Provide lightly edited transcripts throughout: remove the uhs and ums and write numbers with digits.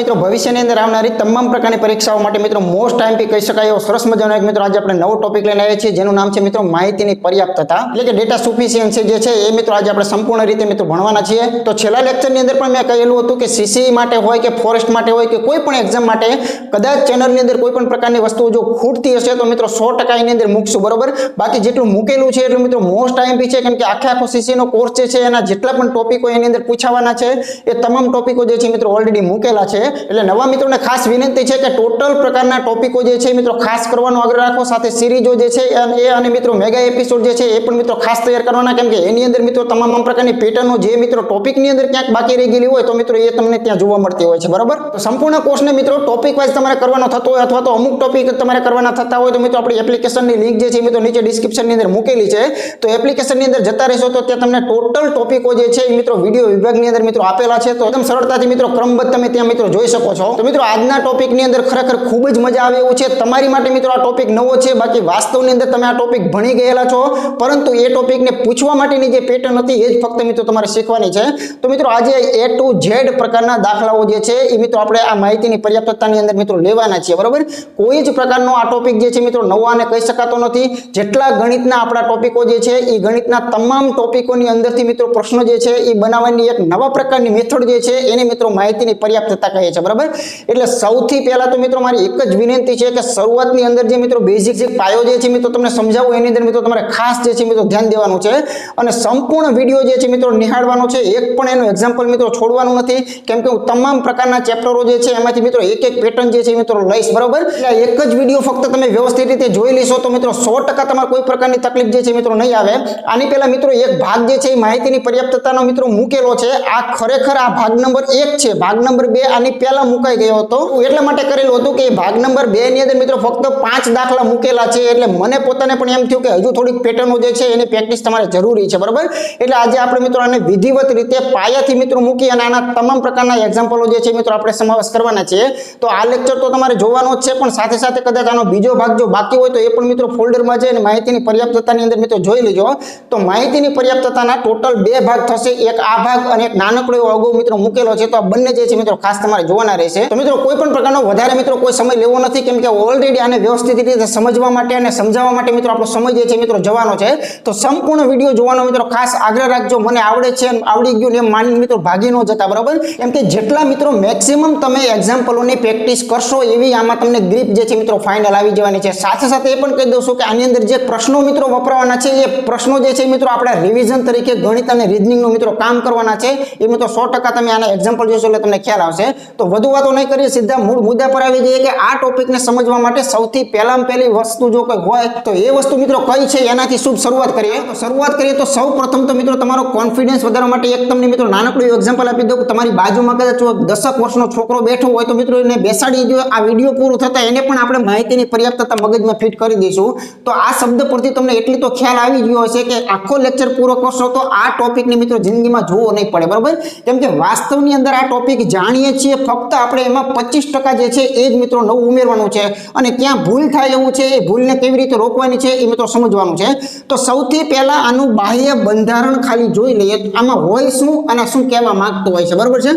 મિત્રો ભવિષ્યની અંદર આવનારી તમામ પ્રકારની પરીક્ષાઓ માટે મિત્રો મોસ્ટ આઈએમપી કહી શકાય એવો સરસ મજાનો એક મિત્રો આજે આપણે નવો ટોપિક લઈને આવ્યા છીએ, જેનું નામ છે મિત્રો માહિતીની પર્યાપ્તતા, એટલે કે ડેટા સફિશિયન્સી જે છે એ મિત્રો આજે આપણે સંપૂર્ણ રીતે મિત્રો ભણવાના છીએ. તો છેલ્લા લેક્ચરની અંદર પણ મેં કહેલું હતું કે સીસીઈ માટે હોય કે ફોરેસ્ટ માટે હોય કે કોઈ પણ એક્ઝામ માટે કદાચ ચેનલની અંદર કોઈ પણ પ્રકારની વસ્તુઓ જો ખૂટતી હશે તો મિત્રો 100% એની અંદર મૂકશું, બરોબર. બાકી જેટલું મૂકેલું છે એટલું મિત્રો મોસ્ટ આઈએમપી છે, કેમ કે આખો સીસીઈ નો કોર્સ જે છે એના જેટલા પણ ટોપિકો એની અંદર પૂછાવાના છે એ તમામ ટોપિકો જે છે મિત્રો ઓલરેડી મૂકેલા છે. એટલે નવા મિત્રોને ખાસ વિનંતી છે કે ટોટલ પ્રકારના ટોપિકો જે છે મિત્રો ખાસ કરવાનો આગ્રહ રાખો, સાથે સિરીઝો જે છે એ અને મિત્રો મેગા એપિસોડ જે છે એ પણ મિત્રો ખાસ તૈયાર કરવાના, કેમ કે એની અંદર મિત્રો તમામ પ્રકારની પેટર્નો જે મિત્રો ટોપિકની અંદર ક્યાંક બાકી રહી ગયેલી હોય તો મિત્રો એ તમને ત્યાં જોવા મળતી હોય છે, બરાબર. તો સંપૂર્ણ કોર્સને મિત્રો ટોપિક વાઇઝ તમારે કરવાનો થતો હોય અથવા તો અમુક ટોપિક તમારે કરવાના થતા હોય તો મિત્રો આપણી એપ્લિકેશનની લિંક જે છે મિત્રો નીચે ડિસ્ક્રિપ્શનની અંદર મૂકેલી છે. તો એપ્લિકેશનની અંદર જતા રહેશો તો ત્યાં તમને ટોટલ ટોપિકો જે છે એ મિત્રો વિડીયો વિભાગની અંદર મિત્રો આપેલા છે, તો એકદમ સરળતાથી મિત્રો ક્રમબદ્ધ તમે ત્યાં મિત્રો જોઈ શકો છો. તો મિત્રો આજના ટોપિકની અંદર ખરેખર ખૂબ જ મજા આવે એવું છે. તમારી માટે મિત્રો આ ટોપિક નવો છે, બાકી વાસ્તવની અંદર તમે આ ટોપિક ભણી ગયેલા છો, પરંતુ એ ટોપિકને પૂછવા માટેની જે પેટર્ન હતી એ જ ફક્ત મિત્રો તમારે શીખવાની છે. તો મિત્રો આજે A to Z પ્રકારના દાખલાઓ જે છે એ મિત્રો આપણે આ માહિતીની પર્યાપ્તતાની અંદર મિત્રો લેવાના છીએ, બરાબર. કોઈ જ પ્રકારનો આ ટોપિક જે છે મિત્રો નવો આને કહી શકાતો નથી. જેટલા ગણિતના આપણા ટોપિકો જે છે એ ગણિતના તમામ ટોપિકોની અંદરથી મિત્રો પ્રશ્નો જે છે એ બનાવવાની એક નવા પ્રકારની મેથડ જે છે એને મિત્રો માહિતીની પર્યાપ્તતા કહે છે, બરાબર. એટલે સૌથી પહેલા તો મિત્રો મારી એક જ વિનંતી છે કે શરૂઆતની અંદર જે મિત્રો બેઝિક જે પાયો જે છે મિત્રો તમને સમજાવું એની અંદર મિત્રો તમારે ખાસ જે છે મિત્રો ધ્યાન દેવાનું છે અને સંપૂર્ણ વિડીયો જે છે મિત્રો નિહાળવાનો છે. એક પણ એનું એક્ઝામ્પલ મિત્રો છોડવાનું નથી, કેમ કે હું તમામ પ્રકારના ચેપ્ટરો જે છે એમાંથી મિત્રો એક પેટર્ન જે છે મિત્રો લઈશ, બરાબર. એટલે એક જ વિડીયો ફક્ત તમે વ્યવસ્થિત રીતે જોઈ લેશો તો મિત્રો 100% તમારે કોઈ પ્રકારની તકલીફ જે છે મિત્રો નહીં આવે. આની પહેલા મિત્રો એક ભાગ જે છે એ માહિતીની પર્યાપ્તતાનો મિત્રો મૂકેલો છે. આ ખરેખર આ ભાગ નંબર 1 છે. ભાગ નંબર 2 આની પહેલા મુકાઈ ગયો હતો. એટલા માટે કરેલું હતું કે ભાગ નંબર 2 ની અંદર મિત્રો ફક્ત 5 દાખલા મૂકેલા છે, એટલે મને પોતાને પણ એમ થયું કે હજુ થોડીક પેટર્નો જે છે એની પ્રેક્ટિસ તમારે જરૂરી છે, બરાબર. એટલે આજે આપણે મિત્રો આને વિધિવત રીતે પાયાથી મિત્રો મૂકી અને આના તમામ પ્રકારના એક્ઝામ્પલો જે છે મિત્રો આપણે સમાવેશ કરવાના છે. તો આ લેક્ચર તો તમારે જોવાનો જ છે, પણ સાથે સાથે કદાચ આનો બીજો ભાગ જો બાકી હોય તો એ પણ મિત્રો ફોલ્ડરમાં જઈને માહિતીની પર્યાપ્તતાની અંદર મિત્રો જોઈ લેજો. તો માહિતીની પર્યાપ્તતાના ટોટલ 2 ભાગ થશે, એક આ ભાગ અને એક નાનકડો એવો અગાઉ મિત્રો મૂકેલો છે. તો આ બંને જે છે મિત્રો ખાસ તમારે જોવાના રહેશે. તો મિત્રો કોઈ પણ પ્રકારનો વધારે મિત્રો કોઈ સમય લેવો નથી, કેમ કે ઓલરેડી આને વ્યવસ્થિત રીતે સમજવા માટે અને સમજાવવા માટે મિત્રો આપણો સમય જે છે મિત્રો જવાનો છે. તો સંપૂર્ણ વિડીયો જોવાનો મિત્રો ખાસ આગ્રહ રાખજો. મને આવડે છે આવડી ગયું ને એમ માની મિત્રો ભાગી ન જતા, બરાબર. કેમ કે જેટલા મિત્રો મેક્સિમમ તમે એક્ઝામ્પલોની પ્રેક્ટિસ કરશો એવી આમાં તમને ગ્રીપ જે છે મિત્રો ફાઇનલ આવી જવાની છે. સાથે સાથે એ પણ કહી દઉં છું કે આની અંદર જે પ્રશ્નો મિત્રો વપરાવાના છે એ પ્રશ્નો જે છે મિત્રો આપણે રિવિઝન તરીકે ગણિત અને રીઝનિંગનું મિત્રો કામ કરવાના છે. એ મિત્રો 100% તમે આના એક્ઝામ્પલ જોશો એટલે તમને ખ્યાલ આવશે. તો વધુ વાતો નહીં કરીએ, સીધા મૂળ મુદ્દા પર આવી જઈએ કે આ ટોપિકને સમજવા માટે સૌથી પહેલી વસ્તુ જો કોઈ હોય તો એ વસ્તુ મિત્રો કઈ છે એનાથી શુભ શરૂઆત કરીએ. તો શરૂઆત કરીએ તો સૌ પ્રથમ તો મિત્રો તમારો કોન્ફિડન્સ વધારવા માટે એક તમને મિત્રો નાનકડું એક્ઝામ્પલ આપી દઉં. તમારી બાજુમાં કદાચ 10 વર્ષનો છોકરો બેઠો હોય તો મિત્રો એને બેસાડી દો. આ વિડીયો પૂરો થતા એને પણ આપણે માહિતીની પર્યાપ્તતા મગજમાં ફિટ કરી દઈશું. તો આ શબ્દ પરથી તમને એટલી તો ખ્યાલ આવી ગયો હશે કે આખો લેક્ચર પૂરો કરશો તો આ ટોપિકને મિત્રો જિંદગીમાં જોવો નહીં પડે, બરાબર. કેમ કે વાસ્તવની અંદર આ ટોપિક જાણીએ છીએ, ફક્ત આપણે એમાં 25% જે છે એ જ મિત્રો નવું ઉમેરવાનું છે અને ક્યાં ભૂલ થાય એવું છે એ ભૂલને કેવી રીતે રોકવાની છે એ મિત્રો સમજવાનું છે. તો સૌથી પહેલા આનું બાહ્ય બંધારણ ખાલી જોઈ લઈએ. આમાં હોય શું અને શું કહેવા માંગતું હોય છે, બરાબર છે.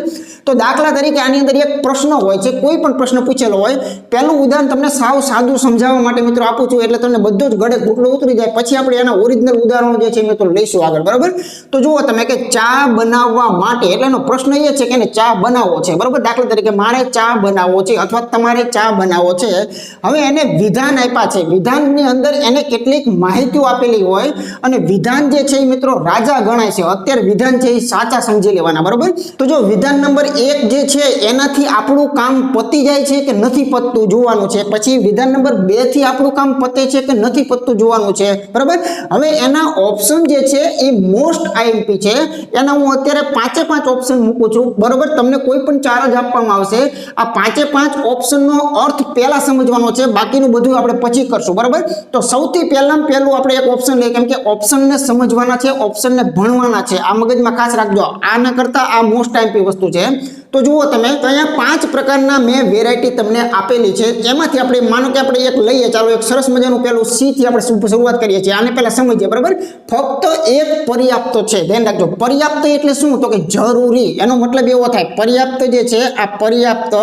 તો દાખલા તરીકે આની અંદર એક પ્રશ્ન હોય છે, કોઈ પણ પ્રશ્ન પૂછેલો હોય. પહેલું ઉદાહરણ તમને સાવ સાદું સમજાવવા માટે મિત્રો આપું છું, એટલે તમને બધું જ ગળે ઘૂંટડું ઉતરી જાય. પછી આપણે એના ઓરિજિનલ ઉદાહરણો જે છે મિત્રો લઈશું આગળ, બરાબર. તો જુઓ તમે કે ચા બનાવવા માટે, એટલે એનો પ્રશ્ન એ છે કે એને ચા બનાવવો છે, બરાબર. દાખલા તરીકે મારે ચા બનાવવો છે અથવા તમારે ચા બનાવવો છે. હવે એને વિધાન આપ્યા છે. વિધાનની અંદર એને કેટલીક માહિતીઓ આપેલી હોય અને વિધાન જે છે એ મિત્રો રાજા ગણાય છે. અત્યારે વિધાન છે એ સાચા સમજી લેવાના, બરાબર. તો જો વિધાન નંબર 1 જે છે એનાથી આપણું કામ પતી જાય છે કે નથી પતતું જોવાનું છે. પછી વિધાન નંબર 2 થી આપણું કામ પતે છે કે નથી પતતું જોવાનું છે, બરાબર. હવે એના ઓપ્શન જે છે એ મોસ્ટ આઈએમપી છે. એના હું અત્યારે 5 ઓપ્શન મૂકું છું, બરાબર. તમને કોઈ પણ 4 જ આપવામાં આવશે. આ 5 ઓપ્શનનો અર્થ પહેલા સમજવાનો છે, બાકીનું બધું આપણે પછી કરશું, બરાબર. તો સૌથી પહેલું આપણે એક ઓપ્શન લઈએ, કેમ કે ઓપ્શનને સમજવાના છે, ઓપ્શનને ભણવાના છે. આ મગજમાં ખાસ રાખજો. આના કરતા આ મોસ્ટ આઈએમપી વસ્તુ છે. તો જુઓ તમે તો અહીંયા 5 પ્રકારના મેં વેરાયટી તમને આપેલી છે. એમાંથી આપણે માનો કે આપણે એક લઈએ, ચાલો એક સરસ મજાનું પેલું સી થી આપણે શરૂઆત કરીએ છીએ. આને પહેલા સમજીએ, બરાબર. ફક્ત એક પર્યાપ્ત છે, ધ્યાન રાખજો. પર્યાપ્ત એટલે શું? તો કે જરૂરી. એનો મતલબ એવો થાય, પર્યાપ્ત જે છે આ પર્યાપ્ત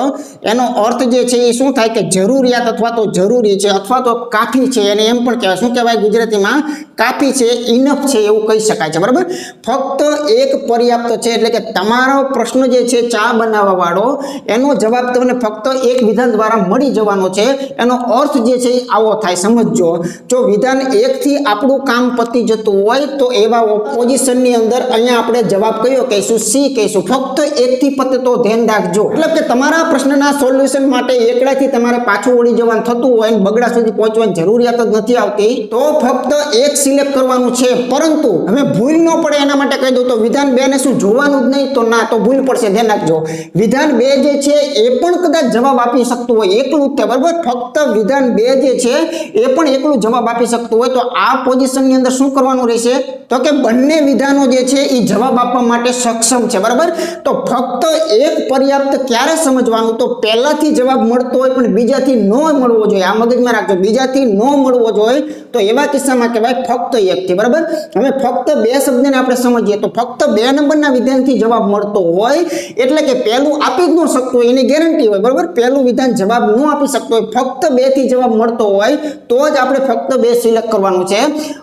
એનો અર્થ જે છે એ શું થાય કે જરૂરિયાત અથવા તો જરૂરી છે અથવા તો કાફી છે. એને એમ પણ કહેવાય, શું કહેવાય ગુજરાતીમાં? કાફી છે, ઇનફ છે, એવું કહી શકાય છે, બરાબર. ફક્ત એક પર્યાપ્ત છે એટલે કે તમારો પ્રશ્ન જે છે ચા બનાવવા વાળો, એનો જવાબ તમને ફક્ત એક વિધાન દ્વારા મળી જવાનો છે. એનો અર્થ જે છે એ આવો થાય, સમજજો. જો વિધાન 1 થી આપણું કામ પતી જતું હોય તો એવા પોઝિશનની અંદર અહીંયા આપણે જવાબ કયો કહીશું? સી કહીશું. ફક્ત 1 થી પતે તો ધ્યાન રાખજો. મતલબ કે તમારા પ્રશ્નના સોલ્યુશન માટે એકડાથી તમારે પાછું વળી જવાનું થતું હોય અને બગડા સુધી પહોંચવાની જરૂરિયાત જ નથી આવતી, તો ફક્ત એક સિલેક્ટ કરવાનું છે. પરંતુ હવે ભૂલ ન પડે એના માટે કહી દઉં તો વિધાન 2 ને શું જોવાનું જ નહીં? તો ના, તો ભૂલ પડશે, ધ્યાન રાખજો. વિધાન 2 જે છે એ પણ કદાચ જવાબ આપી શકતું હોય, એકલું જ તે, બરાબર. ફક્ત વિધાન 2 જે છે એ પણ એકલું જવાબ આપી શકતું હોય, તો આ પોઝિશનની અંદર શું કરવાનું રહેશે? તો કે બંને વિધાનો જે છે એ જવાબ આપવા માટે સક્ષમ છે, બરાબર. તો ફક્ત એક પર્યાપ્ત ક્યારે સમજવાનું? તો પહેલાથી જવાબ મળતો હોય પણ બીજાથી ન મળવો જોઈએ. આ મગજમાં રાખજો, બીજાથી ન મળવો જોઈએ તો એવા કિસ્સામાં કહેવાય ફક્ત 1 થી, બરાબર. હવે ફક્ત 2 શબ્દને આપણે સમજીએ તો ફક્ત 2 નંબરના વિધાનથી જવાબ મળતો હોય એટલે કે પહેલું આપી જ ન શકતો હોય, એની ગેરંટી હોય, બરાબર. પહેલું વિધાન જવાબ ન આપી શકતો હોય, ફક્ત 2 થી જવાબ મળતો હોય તો જ આપણે ફક્ત 2 સિલેક્ટ કરવાનું છે.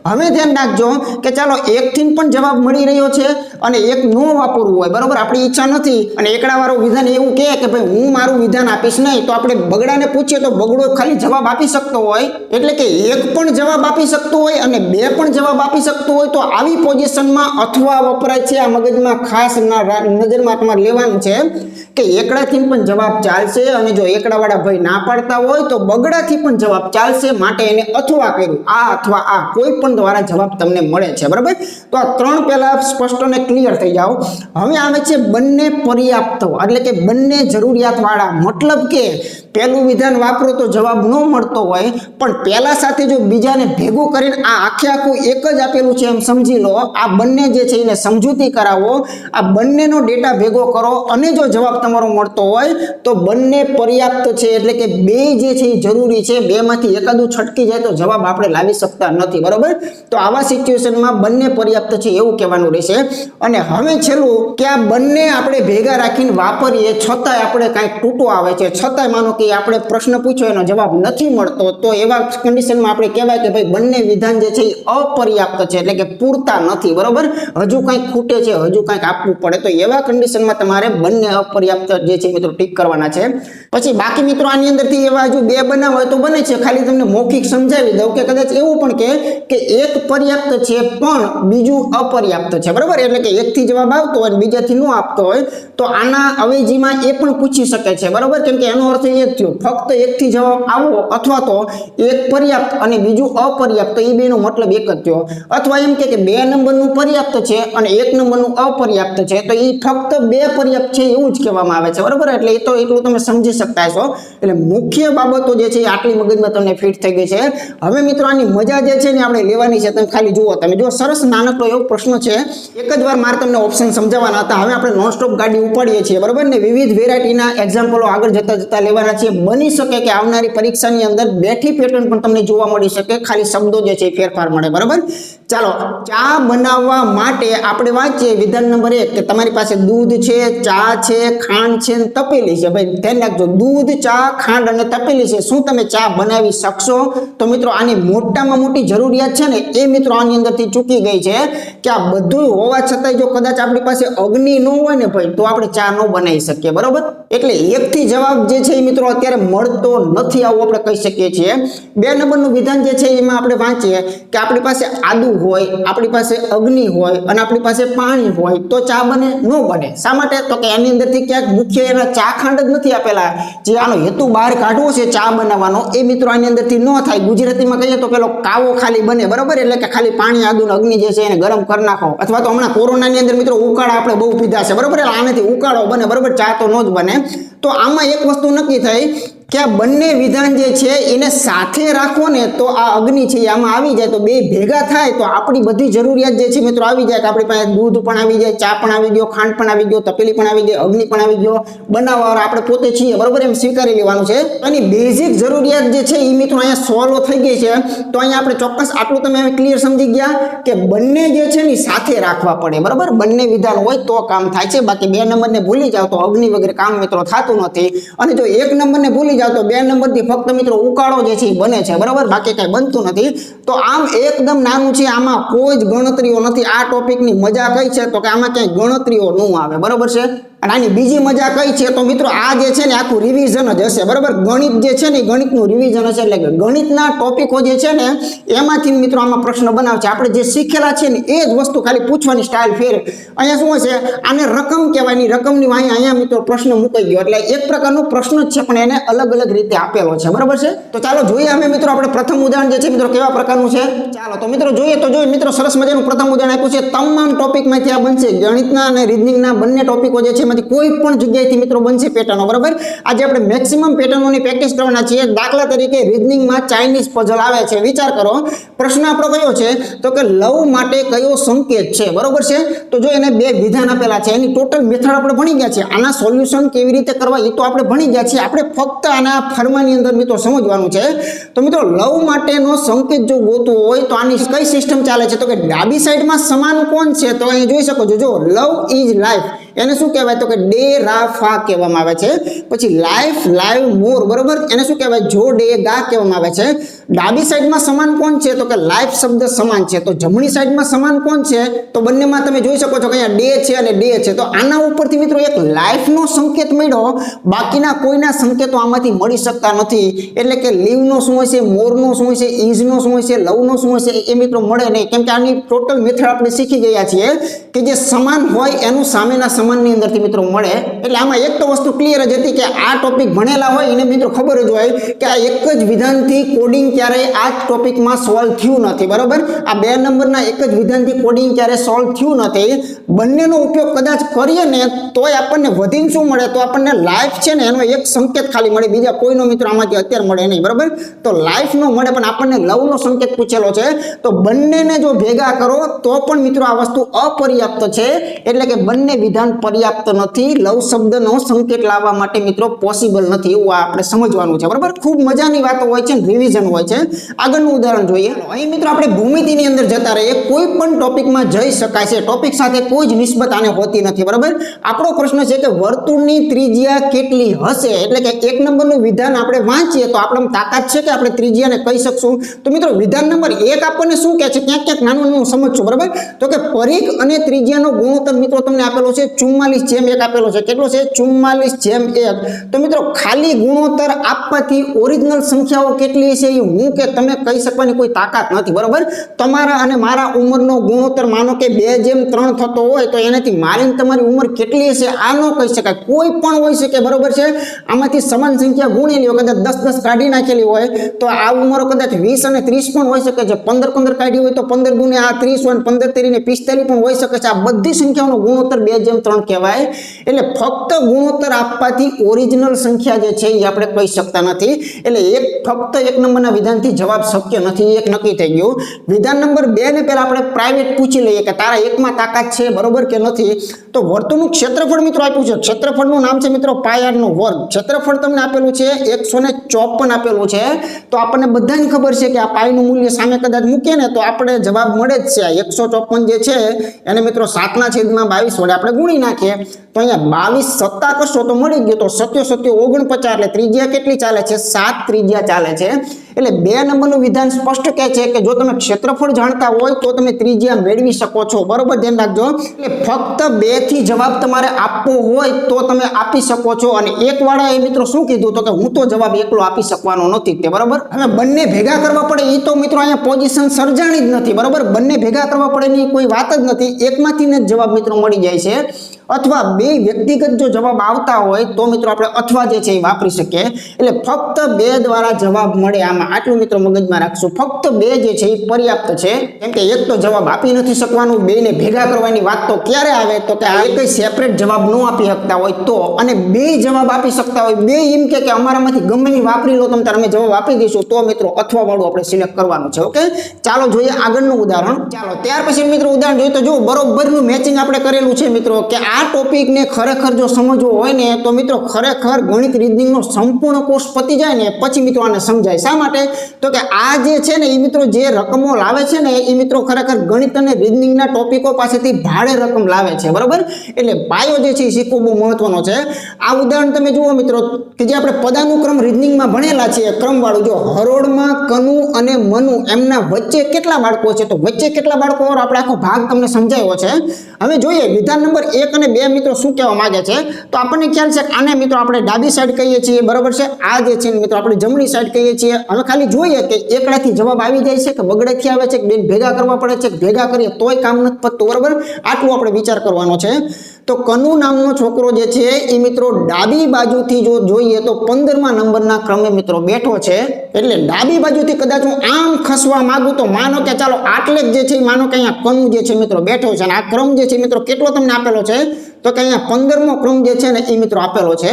હવે ધ્યાન રાખજો કે ચાલો 1 થી પણ જવાબ મળી રહ્યો છે અને 1 નો વાપરવું હોય, બરાબર. આપણી ઈચ્છા નથી અને એકડાવાળું વિધાન એવું કહે કે ભાઈ હું મારું વિધાન આપીશ નહીં, તો આપણે બગડાને પૂછીએ તો બગડો ખાલી જવાબ આપી શકતો હોય, એટલે કે 1 પણ જવાબ આપી શકતો હોય અને 2 પણ જવાબ આપી શકતો હોય. તો આવી પોઝિશનમાં અથવા વપરાય છે. આ મગજમાં ખાસ નજરમાં તમારે લેવાનું છે કે એકડાથી પણ જવાબ ચાલશે અને જો એકડાવાળા ભાઈ ના પાડતા હોય તો બગડાથી પણ જવાબ ચાલશે, માટે એને અથવા કર્યું. આ અથવા આ કોઈ પણ દ્વારા જવાબ તમને મળે છે, બરાબર. તો આ 3 પહેલા સ્પષ્ટ અને ક્લિયર થઈ જાઓ. હવે આવે છે બંને પર્યાપ્ત, એટલે કે બંને જરૂરિયાત વાળા. મતલબ કે પહેલું વિધાન વાપરો તો જવાબ ન મળતો હોય પણ પહેલા સાથે જો બીજાને ભેગું કરીને આ આખે આખું એક જ આપેલું છે એમ સમજી લો. આ બંને જે છે એને સમજૂતી કરાવો, આ બંનેનો ડેટા ભેગો કરો અને જો જવાબ તમારો મળતો હોય તો બંને પર્યાપ્ત છે, એટલે કે 2 જે છે એ જરૂરી છે. 2 માંથી એકાદું છટકી જાય તો જવાબ આપણે લાવી શકતા નથી, બરાબર. તો આવા સિચ્યુએશનમાં બંને પર્યાપ્ત છે એવું કહેવાનું રહેશે. અને હવે છેલ્લું કે આ બંને આપણે ભેગા રાખીને વાપરીએ છતાંય આપણે કાંઈક તૂટો આવે છે, છતાંય માનો કે આપણે પ્રશ્ન પૂછ્યો એનો જવાબ નથી મળતો, તો એવા કન્ડિશનમાં આપણે કહેવાય કે ભાઈ બંને વિધાન જે છે એ અપર્યાપ્ત છે, એટલે કે પૂરતા નથી, બરાબર. હજુ કંઈક ખૂટે છે, હજુ કંઈક આપવું પડે. તો એવા કન્ડિશનમાં તમારે બંને અપર્યાપ્ત જે છે મિત્રો ટીક કરવાના છે. પછી બાકી મિત્રો આની અંદરથી એવા હજુ 2 બનાવો હોય તો બને છે. ખાલી તમને મૌખિક સમજાવી દઉં કે કદાચ એવું પણ કે એક પર્યાપ્ત છે પણ બીજું અપર્યાપ્ત છે, બરાબર. એટલે કે 1 થી જવાબ આવતો હોય બીજાથી ન આપતો હોય તો આના અવેજીમાં એ પણ પૂછી શકે છે, બરાબર. કેમ કે એનો અર્થ એ જ થયો ફક્ત 1 થી જવાબ આવો અથવા તો એક પર્યાપ્ત અને બીજું અપર્યાપ્ત, તો એ બેનો મતલબ એક જ થયો. અથવા એમ કે 2 નંબરનું પર્યાપ્ત છે અને 1 નંબરનું અપર્યાપ્ત છે, તો એ ફક્ત 2 પર્યાપ્ત છે એવું જ કહેવામાં આવે છે, બરાબર. એટલે એ તો એટલું તમે સમજી શકતા છો. એટલે મુખ્ય બાબતો જે છે એ આટલી મગજમાં તમને ફિટ થઈ ગઈ છે. હવે મિત્રો આની મજા જે છે ને આપણે લેવાની છે. તમે ખાલી જુઓ, તમે જો સરસ નાનકડો એવો પ્રશ્ન છે. એક જ વાર મારે તમને ઓપ્શન સમજાવવાના હતા. હવે આપણે નોનસ્ટોપ ગાડી ઉપાડીએ છીએ, બરાબર ને. વિવિધ વેરાયટીના એક્ઝામ્પલો આગળ જતા લેવાના છે. બની શકે કે આવનારી પરીક્ષાની અંદર બેઠી પેટર્ન પણ તમને જોવા મળી શકે, ખાલી શબ્દો જે છે ફેરફાર મળે, બરાબર. ચાલો, ચા બનાવવા માટે આપણે વાંચીએ વિધાન નંબર 1 કે તમારી પાસે દૂધ છે, ચા છે, ખાંડ છે અને તપેલી છે. ભાઈ ધ્યાન રાખજો, દૂધ, ચા, ખાંડ અને તપેલી છે. શું તમે ચા બનાવી શકશો? તો મિત્રો આની મોટામાં મોટી જરૂરિયાત છે ને એ મિત્રો આની અંદરથી ચૂકી ગઈ છે કે આ બધું હોવા છતાંય જો કદાચ આપણી પાસે અગ્નિ ન હોય ને ભાઈ તો આપણે ચા ન બનાવી શકીએ, બરાબર. એટલે 1 થી જવાબ જે છે એ મિત્રો અત્યારે મળતો નથી, આવું આપણે કહી શકીએ છીએ. 2 નંબરનું વિધાન જે છે એમાં આપણે વાંચીએ કે આપણી પાસે આદુ હોય, આપણી પાસે અગ્નિ હોય અને આપણી પાસે પાણી હોય તો ચા બને? ન બને. શા માટે? તો કે એની અંદરથી ક્યાંક મુખ્ય એના ચા ખાંડ જ નથી આપેલા. જે આનો હેતુ બહાર કાઢવો છે ચા બનાવવાનો, એ મિત્રો આની અંદરથી ન થાય. ગુજરાતીમાં કહીએ તો પેલો કાવો ખાલી બને, બરાબર. એટલે કે ખાલી પાણી, આદુ ને અગ્નિ જે છે એને ગરમ કરી નાખો. અથવા તો હમણાં કોરોનાની અંદર મિત્રો ઉકાળા આપણે બહુ પીધા છે, બરાબર. એટલે આનાથી ઉકાળો બને, બરાબર. ચા તો ન જ બને. તો આમાં એક વસ્તુ નક્કી થઈ કે આ બંને વિધાન જે છે એને સાથે રાખો ને તો આ અગ્નિ છે એ આમાં આવી જાય, તો બે ભેગા થાય તો આપણી બધી જરૂરિયાત જે છે મિત્રો આવી જાય, કે આપણી પાસે દૂધ પણ આવી જાય, ચા પણ આવી ગયો, ખાંડ પણ આવી ગયો, તપેલી પણ આવી ગઈ, અગ્નિ પણ આવી ગયો, બનાવવા આપણે પોતે છીએ, બરોબર, એમ સ્વીકારી લેવાનું છે. એની બેઝિક જરૂરિયાત જે છે એ મિત્રો અહીંયા સોલ્વ થઈ ગઈ છે. તો અહીંયા આપણે ચોક્કસ આટલું તમે ક્લિયર સમજી ગયા કે બંને જે છે ને સાથે રાખવા પડે, બરોબર, બંને વિધાન હોય તો કામ થાય છે. બાકી 2 નંબરને ભૂલી જાવ તો અગ્નિ વગેરે કામ મિત્રો થતું નથી. અને જો 1 નંબરને ભૂલી જાવ તો 2 નંબરથી ફક્ત મિત્રો ઉકાળો જે છે એ બને છે, બરોબર, બાકી કઈ બનતું નથી. તો આમ એકદમ નાનું છે, આમાં કોઈ જ ગણતરીઓ નથી. આ ટોપિકની મજા કઈ છે તો કે આમાં ક્યાંય ગણતરીઓ ન આવે, બરોબર છે. અને આની બીજી મજા કઈ છે તો મિત્રો આ જે છે ને આખું રિવિઝન જ હશે, બરોબર. ગણિત જે છે ને ગણિતનું રિવિઝન હશે, એટલે કે ગણિતના ટોપિકો જે છે ને એમાંથી મિત્રો આમાં પ્રશ્ન બનાવશે. આપણે જે શીખેલા છે ને એ જ વસ્તુ ખાલી પૂછવાની સ્ટાઇલ ફેર. અહીંયા શું હશે, આને રકમ કહેવાય, ની રકમની અહીંયા મિત્રો પ્રશ્ન મુકાઈ ગયો, એટલે એક પ્રકારનો પ્રશ્ન જ છે પણ એને અલગ અલગ રીતે આપેલો છે, બરોબર છે. તો ચાલો જોઈએ અમે મિત્રો આપણે પ્રથમ ઉદાહરણ જે છે મિત્રો કેવા પ્રકારનું છે. ચાલો તો મિત્રો જોઈએ મિત્રો સરસ મજાનું પ્રથમ ઉદાહરણ આપ્યું છે. તમામ ટોપિકમાંથી આ બનશે, ગણિતના અને રીઝનિંગના બંને ટોપિકો જે છે કોઈ પણ જગ્યાએથી મિત્રો બનશે પેટર્નો, બરાબર. આજે આપણે મેક્સિમમ પેટર્નોની પ્રેક્ટિસ કરવાના છીએ. દાખલા તરીકે રીઝનિંગમાં ચાઇનીઝ પઝલ આવે છે. વિચાર કરો, પ્રશ્ન આપણો કયો છે તો કે લવ માટે કયો સંકેત છે, બરોબર છે. તો જો એને 2 વિધાન આપેલા છે, એની ટોટલ મેથડ આપણે ભણી ગયા છે. આના સોલ્યુશન કેવી રીતે કરવા એ તો આપણે ભણી ગયા છીએ. આપણે ફક્ત આના ફર્માની અંદર મિત્રો સમજવાનું છે. તો મિત્રો લવ માટેનો સંકેત જો ગોતવો હોય તો આની કઈ સિસ્ટમ ચાલે છે તો કે ડાબી સાઈડમાં સમાન કોણ છે તો અહીં જોઈ શકો છો, જો લવ ઇઝ લાઈફ એને શું કહેવાય તો કે ડે રા ફા કહેવામાં આવે છે. પછી લાઈફ લાઈવ મોર, બરોબર, એને શું કહેવાય જો ડે ગા કહેવામાં આવે છે. ડાબી સાઈડમાં સમાન કોણ છે તો કે લાઈફ શબ્દ સમાન છે. તો જમણી સાઈડમાં સમાન કોણ છે તો બંનેમાં તમે જોઈ શકો છો કે અહીંયા ડે છે અને ડે છે. તો આના ઉપરથી મિત્રો એક લાઈફનો સંકેત મળ્યો, બાકીના કોઈના સંકેતો આમાંથી મળી શકતા નથી. એટલે કે લીવનો શું હશે, મોરનો શું હશે, ઇઝનો શું હશે, લવનો શું હશે એ મિત્રો મળે નહીં, કેમ કે આની ટોટલ મેથડ આપણે શીખી ગયા છીએ કે જે સમાન હોય એનું સામેના સમાનની અંદરથી મિત્રો મળે. એટલે આમાં એક તો વસ્તુ ક્લિયર જ હતી કે આ ટોપિક ભણેલા હોય એને મિત્રો ખબર જ હોય કે આ એક જ વિધાનથી કોડિંગ ક્યારેય આ ટોપિકમાં સોલ્વ થયું નથી, બરોબર. આ 2 નંબરના એક જ વિધાનથી કોડિંગ ક્યારે સોલ્વ થયું નથી. બંનેનો ઉપયોગ કદાચ કરીએ ને તોય આપણને વધીને શું મળે તો આપણને લાઈફ છે ને એનો એક સંકેત ખાલી મળે, બીજા કોઈનો મિત્રો આમાંથી અત્યારે મળે નહીં, બરોબર. તો લાઈફનો મળે પણ આપણને લવનો સંકેત પૂછેલો છે. તો બંનેને જો ભેગા કરો તો પણ મિત્રો આ વસ્તુ અપર્યાપ્ત છે, એટલે કે બંને વિધાન પર્યાપ્ત નથી. લવ શબ્દનો સંકેત લાવવા માટે મિત્રો પોસિબલ નથી, એવું આપણે સમજવાનું છે, બરાબર. ખૂબ મજાની વાતો હોય છે, રિવિઝન હોય છે. આગળનું ઉદાહરણ જોઈએ. અહીં મિત્રો આપણે ભૂમિતિની અંદર જતા રહીએ. કોઈ પણ ટોપિકમાં જઈ શકાય છે, ટોપિક સાથે કોઈ જ નિસ્બત આને હોતી નથી, બરાબર. આપણો પ્રશ્ન છે કે વર્તુળની ત્રિજ્યા કેટલી હશે, એટલે કે 1 નંબરનું વિધાન આપણે વાંચીએ તો આપણે તાકાત છે કે આપણે ત્રિજ્યાને કહી શકશું. તો મિત્રો વિધાન નંબર 1 આપણને શું કહે છે, ક્યાંક નાનું સમજશું, બરાબર. તો કે પરિઘ અને ત્રિજ્યાનો ગુણોત્તર મિત્રો તમને આપેલો છે 44/1 આપેલો છે. કેટલો છે 44/1. તો મિત્રો ખાલી ગુણોત્તર આપવાથી ઓરિજિનલ સંખ્યાઓ કેટલી છે એ હું કે તમે કહી શકવાની કોઈ તાકાત નથી, બરોબર. તમારા અને મારા ઉંમરનો ગુણોત્તર માનો કે 2:3 થતો હોય તો એનાથી મારી તમારી ઉંમર કેટલી હશે આ ન કહી શકાય, કોઈ પણ હોઈ શકે, બરોબર છે. આમાંથી સમાન સંખ્યા ગુણેલી હોય, કદાચ 10 કાઢી નાખેલી હોય તો આ ઉંમરો કદાચ 20 અને 30 પણ હોઈ શકે છે. 15 કાઢી હોય તો 15 ગુણ્યા 30 હોય, 15 તેરીને 45 પણ હોઈ શકે છે. આ બધી સંખ્યાઓનો ગુણોત્તર 2:3 કહેવાય. એટલે ફક્ત ગુણોત્તર આપવાથી ઓરિજિનલ સંખ્યા જે છે એ આપણે કહી શકતા નથી. એટલે ફક્ત 1 નંબરના વિધાનથી જવાબ શક્ય નથી, એક નક્કી થઈ ગયું. વિધાન નંબર 2 ને પહેલા આપણે પ્રાઇવેટ પૂછી લઈએ કે તારા 1માં તાકાત છે, બરોબર કે નથી. તો વર્તુળનું ક્ષેત્રફળ મિત્રો આપ્યું છે. ક્ષેત્રફળનું નામ છે મિત્રો પાયનો વર્ગ. ક્ષેત્રફળ તમને આપેલું છે 154 આપેલું છે. તો આપણને બધાને ખબર છે કે આ પાયનું મૂલ્ય સામે કદાચ મૂકીએ ને તો આપણે જવાબ મળે જ છે. 154 જે છે એને મિત્રો 7/22 વડે આપણે ગુણી નાખીએ તો અહીંયા 22 સત્તા કરશો તો મળી ગયો. તો 7 49 એટલે ત્રિજ્યા કેટલી ચાલે છે, 7 ત્રિજ્યા ચાલે છે. એટલે 2 નંબરનું વિધાન સ્પષ્ટ કહે છે કે જો તમે ક્ષેત્રફળ જાણતા હોય તો તમે ત્રિજ્યા મેળવી શકો છો, બરોબર, ધ્યાન રાખજો. એટલે ફક્ત 2 થી જવાબ તમારે આપવો હોય તો તમે આપી શકો છો. અને એક વાળા એ મિત્રો શું કીધું તો કે હું તો જવાબ એકલો આપી શકવાનો નથી તે, બરોબર. હવે બંને ભેગા કરવા પડે એ તો મિત્રો અહીંયા પોઝિશન સર્જાણી જ નથી, બરોબર. બંને ભેગા કરવા પડે ની કોઈ વાત જ નથી, એકમાંથી જ જવાબ મિત્રો મળી જાય છે. અથવા બે વ્યક્તિગત જો જવાબ આવતા હોય તો મિત્રો આપણે અથવા જે છે એ વાપરી શકીએ. એટલે ફક્ત બે દ્વારા જવાબ મળે આમાં આટલું મિત્રો મગજમાં રાખશું. ફક્ત બે જે છે એ પર્યાપ્ત છે, કેમ કે એક તો જવાબ આપી નથી શકવાનું, બેને ભેગા કરવાની વાત તો ક્યારે આવે તો કે આ એક સેપરેટ જવાબ ન આપી શકતા હોય તો, અને બે જવાબ આપી શકતા હોય, બે એમ કે અમારામાંથી ગમે એ વાપરી લો તમે અમે જવાબ આપી દઈશું, તો મિત્રો અથવા વાળું આપણે સિલેક્ટ કરવાનું છે. ઓકે, ચાલો જોઈએ આગળનું ઉદાહરણ. ચાલો ત્યાર પછી મિત્રો ઉદાહરણ જોઈએ તો જો બરોબરનું મેચિંગ આપણે કરેલું છે મિત્રો, કે આ ટોપિકને ખરેખર જો સમજવો હોય ને તો મિત્રો ખરેખર ગણિત રીઝનિંગનો સંપૂર્ણ કોર્સ પતી જાય ને પછી મિત્રો આને સમજાય. શા માટે તો કે આ જે છે ને એ મિત્રો જે રકમો લાવે છે ને એ મિત્રો ખરેખર ગણિત અને રીઝનિંગના ટોપિકો પાસેથી ભાડે રકમ લાવે છે, બરાબર. એટલે પાયો જે છે એ શીખવો બહુ મહત્વનો છે. આ ઉદાહરણ તમે જુઓ મિત્રો કે જે આપણે પદાનુક્રમ રીઝનિંગમાં ભણેલા છીએ ક્રમવાળું, જો હરોળમાં કનુ અને મનુ એમના વચ્ચે કેટલા બાળકો છે, તો વચ્ચે કેટલા બાળકો આપણે આખો ભાગ તમને સમજાવ્યો છે. હવે જોઈએ વિધાન નંબર 1 અને 2 મિત્રો શું કહેવા માંગે છે. તો આપણને ખ્યાલ છે કે આને મિત્રો આપણે ડાબી સાઈડ કહીએ છીએ, બરાબર છે. આ જે છે મિત્રો આપણે જમણી સાઈડ કહીએ છીએ. હવે ખાલી જોઈએ કે એકડાથી જવાબ આવી જાય છે કે બગડેથી આવે છે, કે બેન ભેગા કરવા પડે છે, કે ભેગા કરીએ તોય કામ નથી પતતું, બરાબર. આટલું આપણે વિચાર કરવાનો છે. તો કનુ નામનો છોકરો જે છે એ મિત્રો ડાબી બાજુથી જો જોઈએ તો 15મા નંબરના ક્રમે મિત્રો બેઠો છે. એટલે ડાબી બાજુથી કદાચ હું આમ ખસવા માંગુ તો માનો કે ચાલો આટલે જ જે છે માનો કે અહીંયા કનુ જે છે મિત્રો બેઠો છે, અને આ ક્રમ જે છે મિત્રો કેટલો તમને આપેલો છે તો કે અહીંયા 15મો ક્રમ જે છે ને એ મિત્રો આપેલો છે.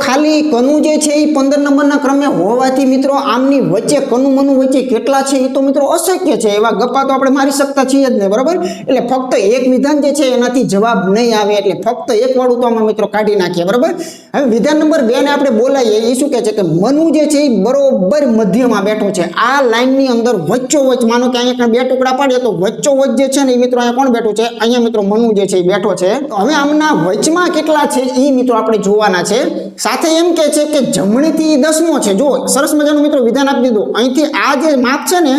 ખાલી કનુ જે છે એ 15 નંબરના ક્રમે હોવાથી મિત્રો આમની વચ્ચે કનુ મનુ વચ્ચે કેટલા છે એ તો મિત્રો અશક્ય છે, એવા ગપ્પા તો આપણે મારી શકતા છીએ જ નહીં, બરાબર. એટલે ફક્ત એક વિધાન જે છે એનાથી જવાબ નહીં આવે, એટલે ફક્ત એક વાળું તો આમાં મિત્રો કાઢી નાખીએ, બરાબર. હવે વિધાન નંબર 2 ને આપણે બોલાવીએ. એ શું કહે છે કે મનુ જે છે એ બરોબર મધ્યમાં બેઠો છે, આ લાઈનની અંદર વચ્ચોવચ્ચ. માનો કે અહીંયા બે ટુકડા પાડીએ તો વચ્ચોવચ્ચ જે છે ને એ મિત્રો અહીંયા કોણ બેઠું છે, અહીંયા મિત્રો મનુ જે છે એ બેઠો છે. તો હવે આમના વચમાં કેટલા છે એ મિત્રો આપણે જોવાના છે. સાથે એમ કહે છે કે જમણીથી 10મો છે. જો સરસ મજાનું મિત્રો વિધાન આપી દીધું. અહીંથી આ જે માપ છે ને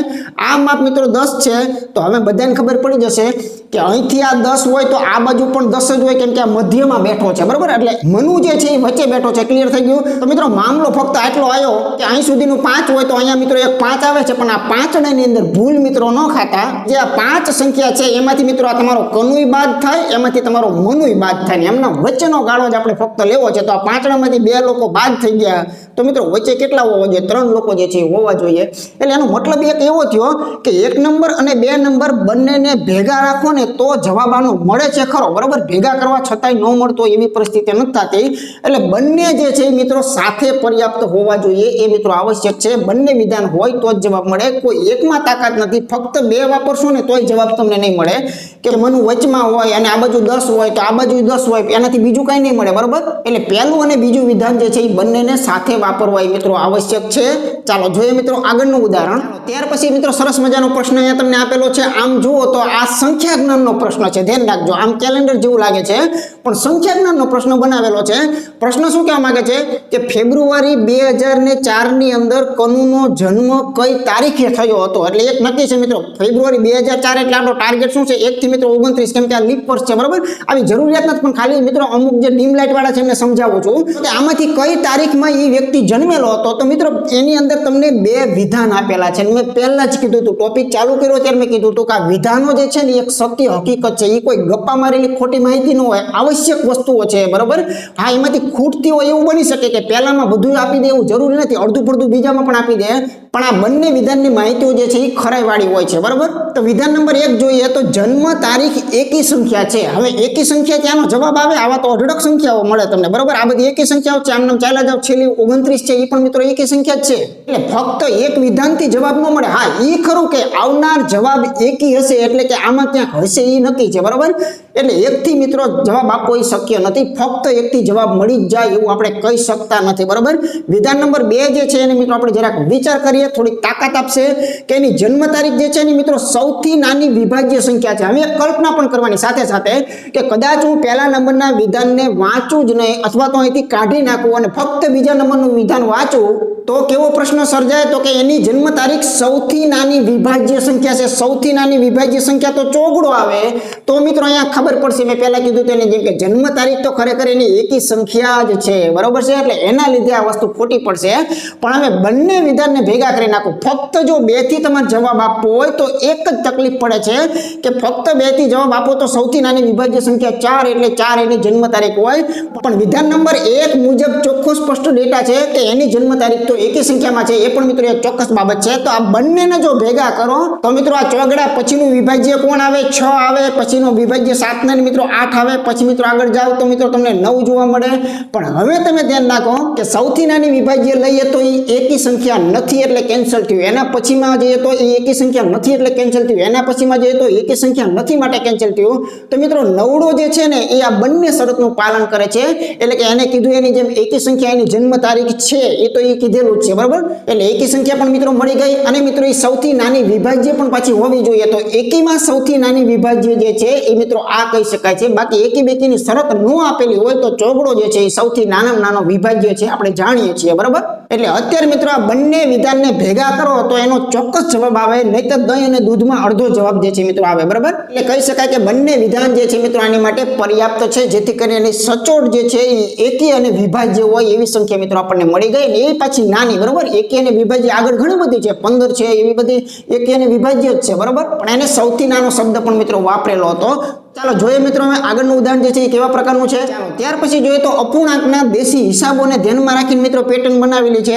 આ માપ મિત્રો 10 છે. તો હવે બધાને ખબર પડી જશે કે અહીંથી આ 10 હોય તો આ બાજુ પણ 10 જ હોય, કેમ કે આ મધ્યમાં બેઠો છે, બરાબર. એટલે મનુ જે છે એ વચ્ચે બેઠો છે. ક્લિયર થઈ ગયું. તો મિત્રો મામલો ફક્ત આટલો આવ્યો કે અહીં સુધીનું 5 હોય તો અહીંયા મિત્રો એક 5 આવે છે, પણ આ 5 ની અંદર ભૂલ મિત્રો ન ખાતા. જે આ 5 સંખ્યા છે એમાંથી મિત્રો આ તમારો કનુય બાદ થાય, એમાંથી તમારો મનુય બાદ થાય, ને એમના વચ્ચેનો ગાળો જ આપણે ફક્ત લેવો છે. તો આ 5 માંથી 2 લોકો બાદ થઈ ગયા, તો મિત્રો વચ્ચે કેટલા હોવા જોઈએ, 3 લોકો જે છે એ હોવા જોઈએ. એટલે એનો મતલબ એક એવો થયો કે 1 નંબર અને 2 નંબર બંનેને ભેગા રાખો ને તો જવાબ આનો મળે છે ખરો, બરાબર. ભેગા કરવા છતાંય ન મળતો એવી પરિસ્થિતિ નથી થતી. એટલે બંને જે છે મિત્રો સાથે પર્યાપ્ત હોવા જોઈએ, એ મિત્રો આવશ્યક છે. બંને વિધાન હોય તો જ જવાબ મળે. કોઈ એકમાં તાકાત નથી, ફક્ત 2 વાપરશો ને તોય જવાબ તમને નહીં મળે. કે મનુ વચમાં હોય અને આ બાજુ 10 હોય તો આ બાજુ 10 હોય, એનાથી બીજું કંઈ નહીં મળે, બરાબર. એટલે પહેલું અને બીજું વિધાન જે છે એ બંનેને સાથે વાપરવા એ મિત્રો આવશ્યક છે. ચાલો જોઈએ મિત્રો આગળનું ઉદાહરણ. ત્યાર પછી મિત્રો સરસ મજાનો પ્રશ્ન અહીંયા તમને આપેલો છે. આમ જુઓ તો આ સંખ્યા જ્ઞાનનો પ્રશ્ન છે, ધ્યાન રાખજો. આમ કેલેન્ડર જેવું લાગે છે પણ સંખ્યા જ્ઞાનનો પ્રશ્ન બનાવેલો છે. પ્રશ્ન શું કહેવા માંગે છે કે ફેબ્રુઆરી 2004 ની અંદર કનુનો જન્મ કઈ તારીખે થયો હતો. એટલે એક નક્કી છે મિત્રો, ફેબ્રુઆરી 2004 એટલે આપણો ટાર્ગેટ શું છે 1 થી મિત્રો 29, કેમ કે આ લીપ વર્ષ છે, બરાબર. આવી જરૂરિયાત નથી, પણ ખાલી મિત્રો અમુક જે ડીમ લાઇટ વાળા છે એમને સમજાવું છું કે આમાંથી કઈ તારીખમાં એ વ્યક્તિ જન્મેલો હતો. તો મિત્રો એની અંદર તમને 2 વિધાન આપેલા છે. મેં પહેલા જ કીધું હતું, ટોપિક ચાલુ કર્યો ત્યારે મેં કીધું હતું કે આ વિધાનો જે છે ને એક સત્ય હકીકત છે, એ કોઈ ગપ્પા મારેલી ખોટી માહિતી ન હોય, આવશ્યક વસ્તુઓ છે, બરાબર. હા, એમાંથી ખૂટતી હોય એવું બની શકે કે પહેલામાં બધું આપી દે એવું જરૂરી નથી, અડધું પડધું બીજામાં પણ આપી દે, પણ આ બંને વિધાનની માહિતીઓ જે છે એ ખરાઈ વાળી હોય છે, બરાબર. તો વિધાન નંબર 1 જોઈએ તો જન્મ તારીખ એકી સંખ્યા છે. હવે એકી સંખ્યા ત્યાંનો જવાબ આવે, આવા તો અઢળક સંખ્યાઓ મળે તમને, બરાબર. આ બધી એકી સંખ્યાઓ છે, આમ નામ ચાલ્યા જાવ, છેલ્લી 29 છે, એ પણ મિત્રો એકી સંખ્યા જ છે. એટલે ફક્ત એક વિધાનથી જવાબ ન મળે. હા, એ ખરું કે આવનાર જવાબ એકી હશે, એટલે કે આમાં ક્યાંક હશે એ નક્કી છે, બરાબર. એટલે એકથી મિત્રો જવાબ આપવો એ શક્ય નથી, ફક્ત એકથી જવાબ મળી જ જાય એવું આપણે કહી શકતા નથી, બરાબર. વિધાન નંબર 2 જે છે એને મિત્રો આપણે જરાક વિચાર કરીએ, થોડીક તાકાત આપશે કે એની જન્મ તારીખ જે છે એની મિત્રો સૌથી નાની વિભાજ્ય સંખ્યા છે. હવે કલ્પના પણ કરવાની સાથે સાથે કે કદાચ હું પહેલા નંબરના વિધાનને વાંચું જ નહીં, અથવા તો અહીંથી કાઢી નાખું અને ફક્ત બીજા નંબરનું વિધાન વાંચું, તો તો કેવો પ્રશ્ન સર્જાય તો કે એની જન્મ તારીખ સૌથી નાની વિભાજ્ય સંખ્યા છે, સૌથી નાની વિભાજ્ય સંખ્યા તો ચોગડો આવે. તો મિત્રો અહીંયા ખબર પડશે, મેં પહેલા કીધું તેની જેમ કે જન્મ તારીખ તો ખરેખર એની એકી સંખ્યા જ છે, બરોબર છે, એટલે એના લીધે આ વસ્તુ ખોટી પડશે. પણ હવે બંને વિધાનને ભેગા કરી નાખો. ફક્ત જો 2 થી તમારે જવાબ આપવો હોય તો એક જ તકલીફ પડે છે કે ફક્ત 2 થી જવાબ આપો તો સૌથી નાની વિભાજ્ય સંખ્યા 4 એટલે 4 એની જન્મ તારીખ હોય. પણ વિધાન નંબર 1 મુજબ ચોખ્ખો સ્પષ્ટ ડેટા છે કે એની જન્મ તારીખ તો એકી સંખ્યામાં છે, એ પણ મિત્રો એક ચોક્કસ બાબત છે. તો આ બંનેને જો ભેગા કરો તો મિત્રો આ ચોગડા પછીનું વિભાજ્ય કોણ આવે? 6 આવે. પછીનો વિભાજ્ય 7 ને મિત્રો 8 આવે. પછી મિત્રો આગળ જાવ તો મિત્રો તમને 9 જોવા મળે. પણ હવે તમે ધ્યાન રાખો કે સૌથી નાની વિભાજ્ય લઈએ તો એ એકી સંખ્યા નથી એટલે કેન્સલ થયું. એના પછીમાં જઈએ તો એ એકી સંખ્યા નથી એટલે કેન્સલ થયું. એના પછીમાં જઈએ તો એકી સંખ્યા નથી માટે કેન્સલ થયું. તો મિત્રો નવડો જે છે ને એ આ બંને શરતનું પાલન કરે છે. એટલે કે એને કીધું એની જેમ એકી સંખ્યા એની જન્મ તારીખ છે એ તો એ કીધેલું જ છે, બરાબર. એટલે એકી સંખ્યા પણ મિત્રો મળી ગઈ અને મિત્રો એ સૌથી નાની વિભાજ્ય પણ પાછી હોવી જોઈએ. તો એકીમાં સૌથી નાની વિભાજ્ય જે છે એ મિત્રો આ કહી શકાય છે. બાકી એકી બેકીની શરત ન આપેલી હોય તો ચોગડો જે છે એ સૌથી નાનામાં નાનો વિભાજ્ય છે, આપણે જાણીએ છીએ, બરાબર. એટલે અત્યારે મિત્રો આ બંને વિધાનને ભેગા કરો તો એનો ચોક્કસ જવાબ આવે, નહીતર દહીં અને દૂધમાં અડધો જવાબ જે છે મિત્રો આવે, બરાબર. એટલે કહી શકાય કે બંને વિધાન જે છે મિત્રો આની માટે પર્યાપ્ત છે, જેથી કરીને એની સચોટ જે છે એ એકી અને વિભાજ્ય હોય એવી સંખ્યા મિત્રો આપણને મળી ગઈ. અને એ પાછી નાની, બરાબર. એકી અને વિભાજ્ય આગળ ઘણી બધી છે, 15 છે, એવી બધી એકી અને વિભાજ્ય જ છે, બરાબર. પણ એને સૌથી નાનો શબ્દ પણ મિત્રો વાપરેલો હતો. ચાલો જોઈએ મિત્રો હવે આગળનું ઉદાહરણ જે છે એ કેવા પ્રકારનું છે. ચાલો ત્યાર પછી જોઈએ તો અપૂર્ણાંકના દેશી હિસાબોને ધ્યાનમાં રાખીને મિત્રો પેટર્ન બનાવેલી છે.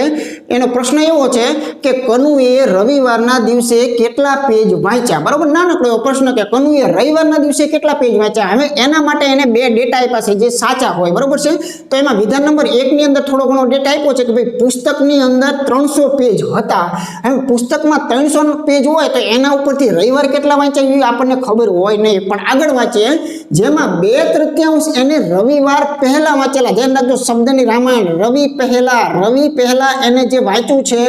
એનો પ્રશ્ન એવો છે કે કનુએ રવિવારના દિવસે કેટલા પેજ વાંચ્યા, બરાબર. નાનકડો એવો પ્રશ્ન કે કનુએ રવિવારના દિવસે કેટલા પેજ વાંચ્યા. હવે એના માટે એને 2 ડેટા આપ્યા છે જે સાચા હોય, બરાબર છે. તો એમાં વિધાન નંબર 1 ની અંદર થોડો ઘણો ડેટા આપ્યો છે કે ભાઈ પુસ્તકની અંદર 300 પેજ હતા. હવે પુસ્તકમાં 300 પેજ હોય તો એના ઉપરથી રવિવાર કેટલા વાંચ્યા એ આપણને ખબર હોય નહીં. પણ આગળ જેમાં 2/3 એને રવિવાર પહેલા વાંચેલા. ધ્યાન રાખજો શબ્દની રામાયણ, રવિ પહેલા એને જે વાંચ્યું છે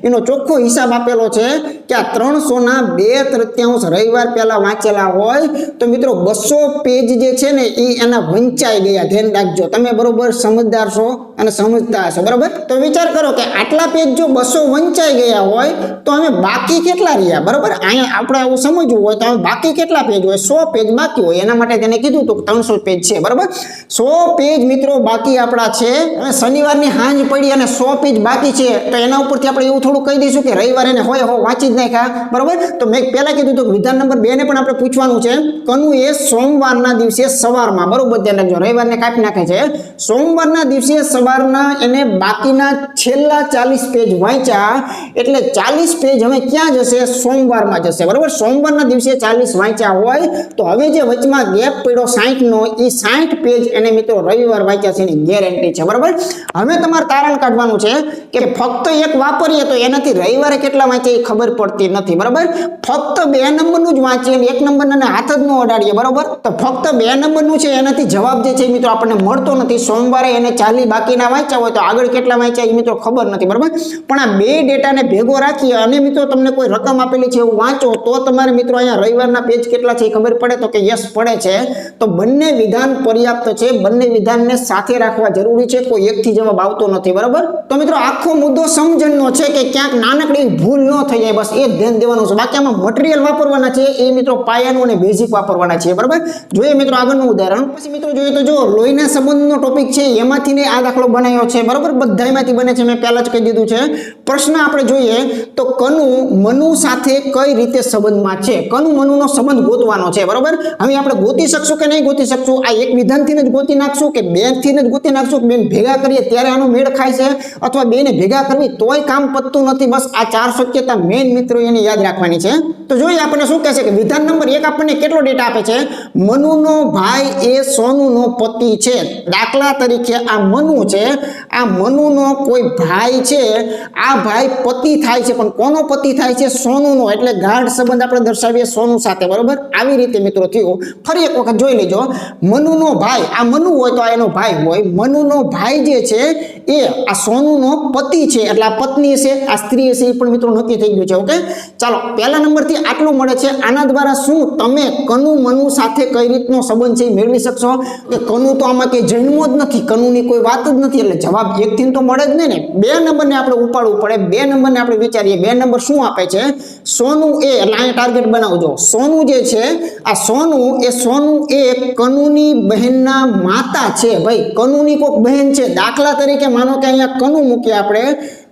એનો ચોખ્ખો હિસાબ આપેલો છે કે આ 300 ના 2/3 રવિવાર પહેલા વાંચેલા હોય તો મિત્રો 200 પેજ જે છે ને એ એના વંચાઈ ગયા. ધ્યાન રાખજો, તમે બરોબર સમજદાર છો અને સમજતા હશો, બરાબર. તો વિચાર કરો કે આટલા પેજ જો 200 વંચાઈ ગયા હોય તો અમે બાકી કેટલા રહ્યા, બરાબર. અહીંયા આપણે આવું સમજવું હોય તો બાકી કેટલા પેજ હોય? 100 પેજ બાકી હોય. એના માટે તેને કીધું તો 300 પેજ છે, બરાબર. 100 પેજ મિત્રો બાકી આપણા છે. અને શનિવારની હાંજ પડી અને 100 પેજ બાકી છે તો એના ઉપરથી આપણે એવું થોડું કહી દઈશું કે રવિવારે એને હોય વાંચી જ નાખ્યા, બરાબર. તો મેં પહેલા કીધું તો વિધાન નંબર 2 ને પણ આપણે પૂછવાનું છે. કનુએ સોમવારના દિવસે સવારમાં, બરોબર ધ્યાન રાખજો, રવિવારને કાપી નાખે છે. સોમવારના દિવસે સવારના એને બાકીના છેલ્લા 40 પેજ વાંચ્યા. એટલે 40 પેજ હવે ક્યાં જશે? સોમવારમાં જશે, બરાબર. સોમવારના દિવસે 40 વાંચ્યા હોય તો હવે જે વચમાં ગેપ પડ્યો 60 નો એ 60 પેજ એને મિત્રો રવિવાર વાંચ્યા છે એની ગેરંટી છે, બરાબર. હવે તમારે તારણ કાઢવાનું છે કે ફક્ત એક વાપરીએ તો એનાથી રવિવારે કેટલા વાંચ્યા એ ખબર પડતી નથી, બરાબર. ફક્ત 2 નંબરનું જ વાંચીએ અને 1 નંબરને હાથ જ ન અડાડીએ, બરાબર. તો ફક્ત 2 નંબરનું છે એનાથી જવાબ જે છે મિત્રો આપણને મળતો નથી. સોમવારે એને 40 બાકીના વાંચ્યા હોય તો આગળ કેટલા વાંચ્યા એ મિત્રો ખબર નથી, બરાબર. પણ આ 2 ડેટાને ભેગો રાખીએ અને મિત્રો તમને કોઈ રકમ આપેલી છે એવું વાંચો તો તમારે મિત્રો અહીંયા રવિવારના પેજ કેટલા છે એ ખબર પડે. તો કે યસ પડે છે. તો બંને વિધાન પર્યાપ્ત છે, બંને વિધાનને સાથે રાખવા જરૂરી છે, કોઈ એકથી જવાબ આવતો નથી, બરાબર. તો મિત્રો આખો મુદ્દો સમજણનો છે કે ક્યાંક નાનકડી ભૂલ ન થઈ જાય, બસ એ ધ્યાન દેવાનું છે. બાકી આમાં મટીરિયલ વાપરવાના છે એ મિત્રો પાયાનું અને બેઝિક વાપરવાના છે, બરાબર. જોઈએ મિત્રો આગળનું ઉદાહરણ. પછી મિત્રો જોઈએ તો જો લોહીના સંબંધનો ટોપિક છે એમાંથી ને આ દાખલો બનાવ્યો છે, બરાબર. બધાયમાંથી બને છે, મેં પહેલા જ કહી દીધું છે. પ્રશ્ન આપણે જોઈએ તો કનુ મનુ સાથે કઈ રીતે સંબંધમાં છે. કનુ મનુનો સંબંધ ગોતવાનો છે, બરાબર. હવે આપણે ગોતી શકશું કે નહીં ગોતી શકશું? આ એક વિધાનથી જ ગોતી નાખશું કે 2 થી જ ગોતી નાખશું? બે ભેગા કરીએ ત્યારે આનો મેળ ખાય છે અથવા 2 ને ભેગા કરવી તોય કામ પતતું નથી. બસ આ 4 શક્યતા મેઇન મિત્રો એને યાદ રાખવાની છે. તો જોઈએ આપણને શું કહે છે કે વિધાન નંબર 1 આપણને કેટલો ડેટા આપે છે? મનુનો ભાઈ એ સોનુનો પતિ છે. દાખલા તરીકે આ મનુ છે, આ મનુનો કોઈ ભાઈ છે, આ ભાઈ પતિ થાય છે. પણ કોનો પતિ થાય છે? સોનુનો. એટલે ગાઢ સંબંધ આપણે દર્શાવીએ સોનુ સાથે, બરાબર. આવી રીતે મિત્રો થયું. ફરી એક વખત જોઈ લેજો. મનુનો ભાઈ, આ મનુ હોય તો આ એનો ભાઈ હોય. મનુનો ભાઈ જે છે એ આ સોનુનો પતિ છે, એટલે આ પત્ની છે, આ સ્ત્રી છે, એ પણ મિત્રો નક્કી થઈ ગયું છે. ઓકે, ચાલો પહેલા નંબરથી આટલું મળે છે. આના દ્વારા શું તમે કનુ મનુ સાથે કઈ રીતનો સંબંધ છે એ મેળવી શકશો? કે કનુ તો આમાં કે જન્મો જ નથી, કનુની કોઈ વાત જ નથી, એટલે જવાબ એકથી તો મળે જ નહીં ને. 2 નંબરને આપણે ઉપાડવું પડે. 2 નંબરને આપણે વિચારીએ. 2 નંબર શું આપે છે? સોનુ એ, એટલે અહીંયા ટાર્ગેટ બનાવજો. સોનુ જે છે, આ સોનુ એ કનુની બહેનના માતા છે. ભાઈ કનુની કોઈક બહેન છે. દાખલા તરીકે માનો કે અહીંયા કનુ મૂકીએ આપણે,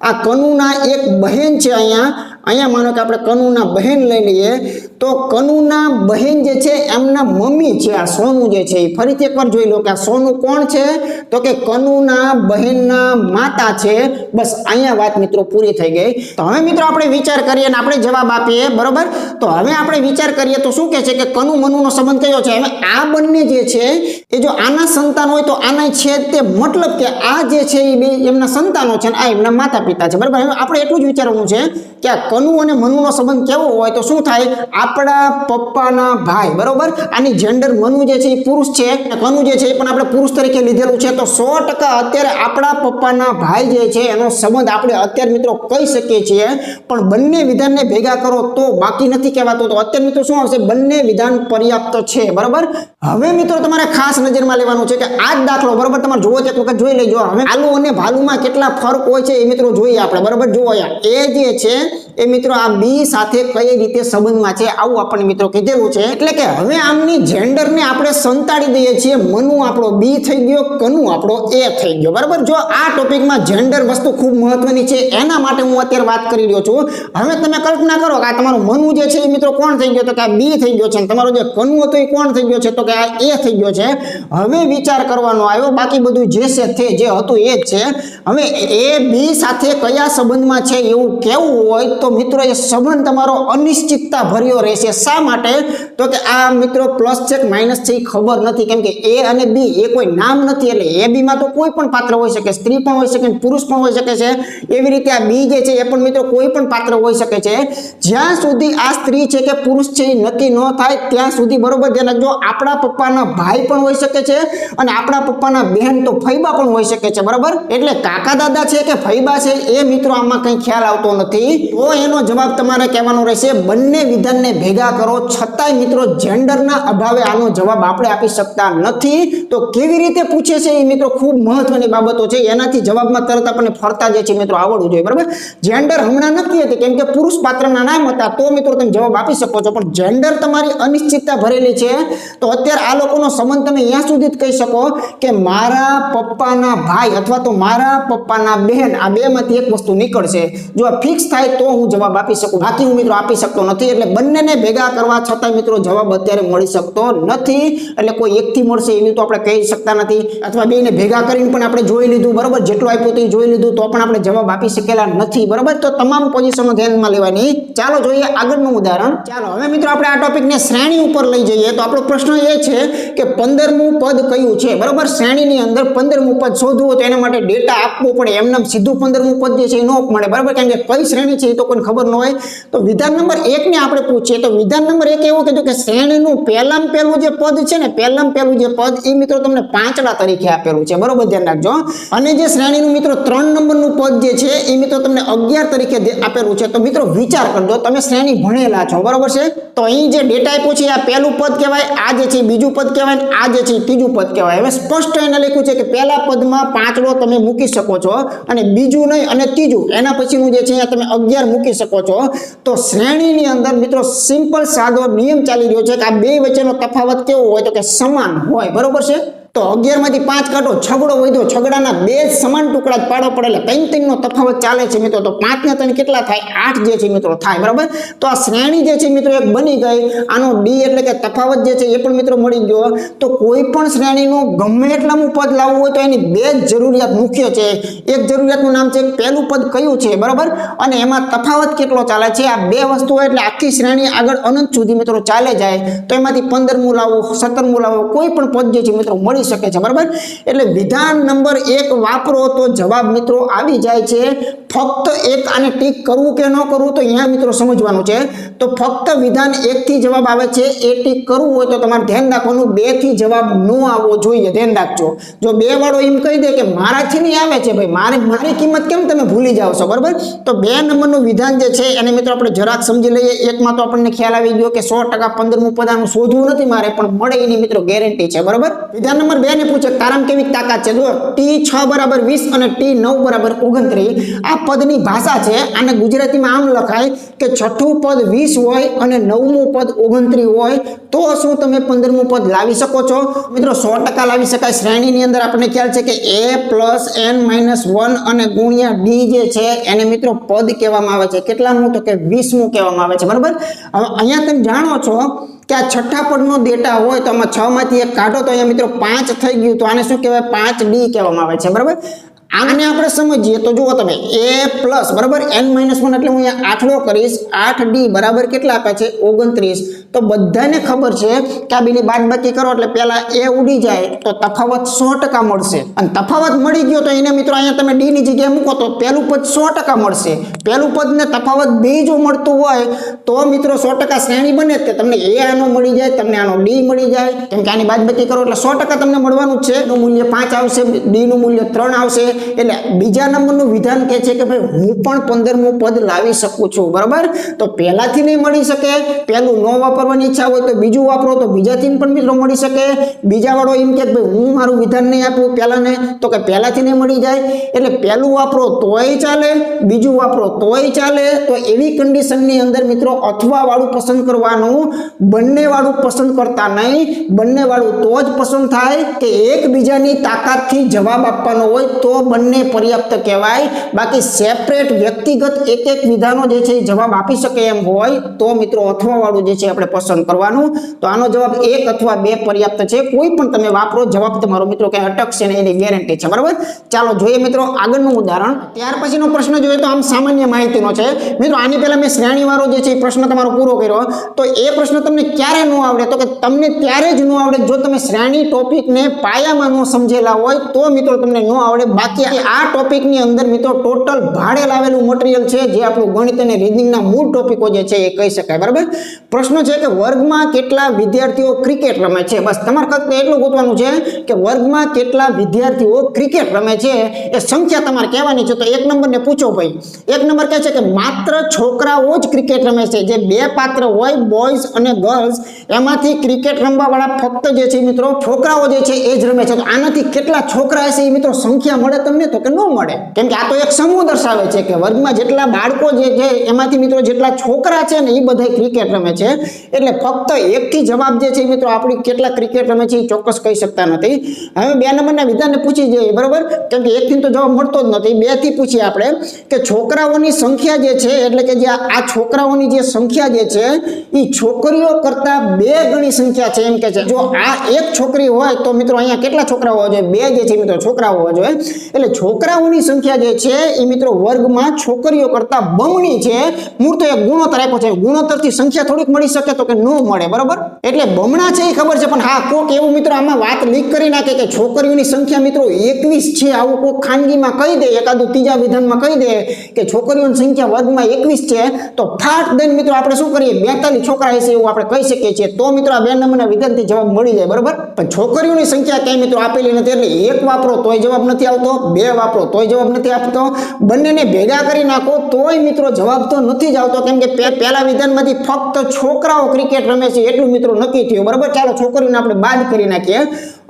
આ કનુના એક બહેન છે. અહીંયા માનો કે આપણે કનુના બહેન લઈ લઈએ, તો કનુના બહેન જે છે એમના મમ્મી છે આ સોનુ જે છે. ફરીથી એકવાર જોઈ લો કે આ સોનુ કોણ છે? તો કે કનુના બહેનના માતા છે. બસ અહીંયા વાત મિત્રો પૂરી થઈ ગઈ. તો હવે મિત્રો આપણે વિચાર કરીએ અને આપણે જવાબ આપીએ, બરોબર? તો હવે આપણે વિચાર કરીએ તો શું કહે છે કે કનુ મનુનો સંબંધ કયો છે? હવે આ બંને જે છે એ જો આના સંતાન હોય તો આના છે, તે મતલબ કે આ જે છે એ બે એમના સંતાનો છે અને આ એમના માતા પિતા છે, બરાબર? હવે આપણે એટલું જ વિચારવાનું છે કે આ કનુ અને મનુનો સંબંધ કેવો હોય તો શું થાય? આપણા પપ્પાના ભાઈ, બરોબર? આની જેન્ડર મનુ જે છે એ પુરુષ છે અને કનુ જે છે એ પણ આપણે પુરુષ તરીકે લીધેલું છે. તો 100% અત્યારે આપણા પપ્પાના ભાઈ જે છે એનો સંબંધ આપણે અત્યારે મિત્રો કહી શકીએ છીએ. પણ બંને વિધાનને ભેગા કરો તો બાકી નથી કહેવાતું. તો અત્યારે મિત્રો શું આવશે? બંને વિધાન પર્યાપ્ત છે, બરાબર? હવે મિત્રો તમારે ખાસ નજરમાં લેવાનું છે કે આ જ દાખલો, બરાબર, તમારે જોવો એક વખત જોઈ લેજો. હવે આલુ અને ભાલુમાં કેટલા ફરક હોય છે એ મિત્રો જોઈએ આપણે, બરાબર? જુઓ અહીંયા એ જે છે એ મિત્રો આ બી સાથે કઈ રીતે સંબંધમાં છે આવું આપણને મિત્રો કીધેલું છે. એટલે કે હવે આમની જેન્ડરને આપણે સંતાડી દઈએ છીએ. મનુ આપણો બી થઈ ગયો, કનુ આપણો એ થઈ ગયો, બરાબર? જો આ ટોપિકમાં જેન્ડર વસ્તુ ખૂબ મહત્વની છે, એના માટે હું અત્યારે વાત કરી રહ્યો છું. હવે તમે કલ્પના કરો કે આ તમારું મનુ જે છે એ મિત્રો કોણ થઈ ગયો? તો કે આ બી થઈ ગયો છે. અને તમારો જે કનુ હતો એ કોણ થઈ ગયો છે? તો કે આ એ થઈ ગયો છે. હવે વિચાર કરવાનો આવ્યો, બાકી બધું જે છે જે હતું એ જ છે. હવે એ બી સાથે કયા સંબંધમાં છે એવું કેવું હોય તો મિત્રો એ સંબંધ તમારો અનિશ્ચિતતા ભર્યો રહેશે. શા માટે? તો કે આ મિત્રો પ્લસ છે કે માઇનસ છે એ ખબર નથી, કેમ કે એ અને બી એ કોઈ નામ નથી. એટલે એ બી માં તો કોઈ પણ પાત્ર હોઈ શકે, સ્ત્રી પણ હોઈ શકે, પુરુષ પણ હોઈ શકે છે. એવી રીતે આ બી જે છે એ પણ મિત્રો કોઈ પણ પાત્ર હોઈ શકે છે. જ્યાં સુધી આ સ્ત્રી છે કે પુરુષ છે એ નક્કી ન થાય ત્યાં સુધી, બરોબર, ધ્યાન રાખજો, આપણા પપ્પાના ભાઈ પણ હોઈ શકે છે અને આપણા પપ્પાના બહેન તો ફૈબા પણ હોઈ શકે છે, બરાબર? એટલે કાકા દાદા છે કે ફૈબા છે એ મિત્રો આમાં કઈ ખ્યાલ આવતો નથી. તો એનો જવાબ તમારે કહેવાનો રહેશે બંને વિધાનને ભેગા કરો. છતાંય મિત્રો જેન્ડરના અભાવે આનો જવાબ આપણે આપી શકતા નથી. તો કેવી રીતે પૂછે છે એ મિત્રો ખૂબ મહત્વની બાબતો છે. એનાથી જવાબમાં તરત આપણને ફરતા જે છે મિત્રો આવડવું જોઈએ, બરાબર? જેન્ડર હમણાં નક્કી હતી કેમ કે પુરુષ પાત્રના નામ હતા, તો મિત્રો તમે જવાબ આપી શકો છો. પણ જેન્ડર તમારી અનિશ્ચિતતા ભરેલી છે. તો અત્યારે આ લોકોનો સંબંધ તમે અહીંયા સુધી જ કહી શકો કે મારા પપ્પાના ભાઈ અથવા તો મારા પપ્પાના બહેન, આ બેમાંથી એક વસ્તુ નીકળશે. જો આ ફિક્સ થાય તો હું જવાબ આપી શકું, બાકી હું મિત્રો આપી શકતો નથી. એટલે બંનેને ભેગા કરવા છતાં મિત્રો જવાબ અત્યારે મળી શકતો નથી. એટલે કોઈ એકથી મળશે એવી તો આપણે કહી શકતા નથી, અથવા બેને ભેગા કરીને પણ આપણે જોઈ લીધું, બરાબર? જેટલું આપ્યું તે જોઈ લીધું તો પણ આપણે જવાબ આપી શકેલા નથી, બરાબર? તો તમામ પોઝિશનો ધ્યાનમાં લેવાની. ચાલો જોઈએ આગળનું ઉદાહરણ. ચાલો હવે મિત્રો આપણે આ ટોપિકને શ્રેણી ઉપર લઈ જઈએ. તો આપણો પ્રશ્ન એ છે કે 15મું પદ કયું છે, બરાબર? શ્રેણીની અંદર 15મું પદ શોધવું હોય તો એના માટે ડેટા આપવો પડે. એમને સીધું 15મું પદ જે છે એ ન મળે, બરાબર? કારણ કે કઈ શ્રેણી છે એ તો કોઈને ખબર ન હોય. તો વિધાન નંબર 1 ને આપણે પૂછીએ તો વિધાન નંબર 1 એવું કીધું કે શ્રેણીનું પહેલામાં પહેલું જે પદ છે ને, પહેલામાં પહેલું જે પદ એ મિત્રો તમને પાંચડા તરીકે આપેલું છે, બરોબર? ધ્યાન રાખજો. અને જે શ્રેણીનું મિત્રો 3 નંબરનું પદ જે છે એ મિત્રો તમને 11 તરીકે આપેલું છે. તો મિત્રો વિચાર કરજો, તમે શ્રેણી ભણેલા છો, બરોબર છે? તો અહીં જે ડેટા આપ્યો છે આ પહેલું પદ કહેવાય, આ જે છે બીજું પદ કહેવાય, આ જે છે ત્રીજું પદ કહેવાય. હવે સ્પષ્ટ એને લખ્યું છે કે પહેલા પદમાં પાંચડો તમે મૂકી શકો છો અને બીજું નહીં અને ત્રીજું એના પછીનું જે છે તમે 11 મૂકી શકો છો. તો શ્રેણીની અંદર મિત્રો સિમ્પલ સાદો નિયમ ચાલી રહ્યો છે કે આ બે વચ્ચેનો તફાવત કેવો હોય તો કે સમાન હોય, બરોબર છે? તો 11 માંથી 5 કાઢો, છગડો વધ્યો, છગડાના બે જ સમાન ટુકડા જ પાડો પડે એટલે 3 નો તફાવત ચાલે છે મિત્રો. તો 5 ને 3 કેટલા થાય? 8 જે છે મિત્રો થાય, બરાબર? તો આ શ્રેણી જે છે મિત્રો એક બની ગઈ. આનો ડી એટલે કે તફાવત જે છે એ પણ મિત્રો મળી ગયો. તો કોઈ પણ શ્રેણીનું ગમે એટલાનું પદ લાવવું હોય તો એની બે જ જરૂરિયાત મુખ્ય છે. એક જરૂરિયાતનું નામ છે પહેલું પદ કયું છે, બરાબર? અને એમાં તફાવત કેટલો ચાલે છે. આ બે વસ્તુઓ એટલે આખી શ્રેણી આગળ અનંત સુધી મિત્રો ચાલે જાય. તો એમાંથી 15મું લાવો, 17મું લાવો, કોઈ પણ પદ જે છે મિત્રો મળી મળી શકે છે, બરાબર। એટલે વિધાન નંબર 1 વાપરો તો જવાબ મિત્રો આવી જાય છે। ફક્ત એક આને ટીક કરવું કે ન કરવું તો અહીંયા મિત્રો સમજવાનું છે। તો ફક્ત વિધાન 1 થી જવાબ આવે છે એ ટીક કરવું હોય તો તમારે ધ્યાન રાખવાનું 2 થી જવાબ ન આવવો જોઈએ, ધ્યાન રાખજો। જો 2 વાળો એમ કહી દે કે મારાથી નહીં આવે છે ભાઈ, મારી કિંમત કેમ તમે ભૂલી જાવ છો, બરાબર। તો 2 નંબરનું વિધાન જે છે એને મિત્રો આપણે જરાક સમજી લઈએ। એકમાં તો આપણને ખ્યાલ આવી ગયો કે 100% 15મું પદ આનું શોધવું નથી મારે, પણ મળે એની મિત્રો ગેરંટી છે, બરાબર। વિધાન નંબર 2 ને પૂછે તારામાં કેવી તાકાત છે, જો T6 = 20 અને T9 = 29 આ પદની ભાષા છે। આને ગુજરાતીમાં આમ લખાય કે છઠ્ઠું પદ 20 હોય અને 9મું પદ 29 હોય તો શું તમે 15મું પદ લાવી શકો છો? મિત્રો 100% લાવી શકાય। શ્રેણીની અંદર આપણને ખ્યાલ છે કે a + n-1 અને ગુણ્યા d જે છે એને મિત્રો પદ કહેવામાં આવે છે। કેટલામું? તો કે 20મું કહેવામાં આવે છે, બરાબર। હવે અહીંયા તમે જાણો છો કે આ છઠ્ઠા પદનો ડેટા હોય તો આમાં 6 માંથી 1 કાઢો તો અહીંયા મિત્રો 5 થઈ ગયું, તો આને શું કહેવાય? 5d કહેવામાં આવે છે, બરાબર। આને આપણે સમજીએ તો જુઓ તમે a + બરાબર n-1 એટલે હું અહીંયા આઠડો કરીશ, 8d બરાબર કેટલા આપે છે? 29। તો બધાને ખબર છે કે આ બેની બાદબાકી કરો એટલે પહેલા a ઉડી જાય તો તફાવત 100% મળશે, અને તફાવત મળી ગયો તો એને મિત્રો અહીંયા તમે d ની જગ્યાએ મૂકો તો પહેલું પદ 100% મળશે। પહેલું પદ ને તફાવત બે જો મળતું હોય તો મિત્રો 100% શ્રેણી બને જ, તમને a આનો મળી જાય, તમને આનો d મળી જાય, કેમ કે આની બાદબાકી કરો એટલે 100% તમને મળવાનું જ છે। નું મૂલ્ય 5 આવશે, d નું મૂલ્ય 3 આવશે। એટલે બીજા નંબરનું વિધાન કહે છે કે ભાઈ હું પણ 15મું પદ લાવી શકું છું, બરાબર। તો પહેલાથી નહીં મળી શકે, પહેલું ન વાપરવાની ઈચ્છા હોય તો બીજું વાપરો તો બીજાથી પણ મિત્રો મળી શકે। બીજા વાળો એમ કે ભાઈ હું મારું વિધાન નહીં આપું પહેલાને, તો કે પહેલાથી નહીં મળી જાય, એટલે પહેલું વાપરો તોય ચાલે, બીજું વાપરો તોય ચાલે। તો એવી કન્ડિશનની અંદર મિત્રો અથવા વાળું પસંદ કરવાનું, બંને વાળું પસંદ કરતા નહીં। બંને વાળું તો જ પસંદ થાય કે એકબીજાની તાકાતથી જવાબ આપવાનો હોય તો બંને પર્યાપ્ત કહેવાય। બાકી સેપરેટ વ્યક્તિગત એક વિધાનો જે છે જવાબ આપી શકે એમ હોય તો મિત્રો અથવા વાળું જે છે આપણે પસંદ કરવાનું। તો આનો જવાબ 1 અથવા 2 પર્યાપ્ત છે, કોઈ પણ તમે વાપરો, જવાબ તમારો મિત્રો કઈ અટકશે ને એની ગેરંટી છે, બરાબર। ચાલો જોઈએ મિત્રો આગળનું ઉદાહરણ। ત્યાર પછીનો પ્રશ્ન જોઈએ તો આમ સામાન્ય માહિતીનો છે મિત્રો। આની પહેલા મેં શ્રેણી વાળો જે છે પ્રશ્ન તમારો પૂરો કર્યો, તો એ પ્રશ્ન તમને ક્યારે ન આવડે? તો કે તમને ત્યારે જ ન આવડે જો તમે શ્રેણી ટોપિકને પાયામાં ન સમજેલા હોય તો મિત્રો તમને ન આવડે। બાકી આ ટોપિકની અંદર મિત્રો ટોટલ ભાડે લાવેલું મટીરીયલ છે જે આપણું ગણિત અને રીઝનિંગના મૂળ ટોપિકો જે છે એ કહી શકાય, બરાબર। પ્રશ્ન છે કે વર્ગમાં કેટલા વિદ્યાર્થીઓ ક્રિકેટ રમે છે? બસ તમારે ફક્ત એટલું ગોતવાનું છે કે વર્ગમાં કેટલા વિદ્યાર્થીઓ ક્રિકેટ રમે છે એ સંખ્યા તમારે કહેવાની છે। તો 1 નંબરને પૂછો ભાઈ। 1 નંબર કહે છે કે માત્ર છોકરાઓ જ ક્રિકેટ રમે છે। જે 2 પાત્ર હોય બોયઝ અને ગર્લ્સ, એમાંથી ક્રિકેટ રમવા વાળા ફક્ત જે છે મિત્રો છોકરાઓ જે છે એ જ રમે છે। તો આનાથી કેટલા છોકરા હશે એ મિત્રો સંખ્યા મળે તમને? તો કે ન મળે, કેમ કે આ તો એક સમૂહ દર્શાવે છે કે વર્ગમાં જેટલા બાળકો જે છે એમાંથી મિત્રો જેટલા છોકરા છે ને એ બધા ક્રિકેટ રમે છે। એટલે ફક્ત 1 થી જવાબ જે છે મિત્રો આપણી કેટલા ક્રિકેટ રમે છે એ ચોક્કસ કહી શકતા નથી। હવે 2 નંબરના વિધાનને પૂછી જઈએ, બરાબર, કેમ કે 1 થી તો જવાબ મળતો જ નથી। 2 થી પૂછીએ આપણે કે છોકરાઓની સંખ્યા જે છે, એટલે કે જે આ છોકરાઓની જે સંખ્યા જે છે એ છોકરીઓ કરતા 2 ગણી સંખ્યા છે એમ કે છે। જો આ એક છોકરી હોય તો મિત્રો અહીંયા કેટલા છોકરાઓ હોવા જોઈએ? 2 જે છે મિત્રો છોકરાઓ હોવા જોઈએ। એટલે છોકરાઓની સંખ્યા જે છે એ મિત્રો વર્ગમાં છોકરીઓ કરતા બમણી છે। મૂળ તો એક ગુણોત્તર આપ્યો છે, ગુણોત્તરથી સંખ્યા થોડીક મળી શકે? તો કે ન મળે, બરાબર। એટલે બમણા છે એ ખબર છે, પણ હા કોક એવું મિત્રો આમાં વાત લીક કરી નાખે કે છોકરીઓની સંખ્યા મિત્રો 21 છે, આવું કોક ખાનગીમાં કહી દે, એકાદું ત્રીજા વિધાનમાં કહી દે કે છોકરીઓની સંખ્યા વર્ગમાં 21 છે, તો ફાટ દઈને મિત્રો આપણે શું કરીએ? 42 છોકરા હશે એવું આપણે કહી શકીએ છીએ। તો મિત્રો આ 2 નંબરના વિધાનથી જવાબ મળી જાય, બરાબર। પણ છોકરીઓની સંખ્યા ક્યાંય મિત્રો આપેલી નથી, એટલે 1 વાપરો તોય જવાબ નથી આવતો, 2 વાપરો તોય જવાબ નથી આપતો, બંનેને ભેગા કરી નાખો તોય મિત્રો જવાબ તો નથી જ આવતો, કેમ કે પહેલા વિધાનમાંથી ફક્ત છોકરાઓ ક્રિકેટ રમે છે એટલું મિત્રો નક્કી થયું, બરાબર। ચાલો છોકરીઓને આપણે બાદ કરી નાખીએ।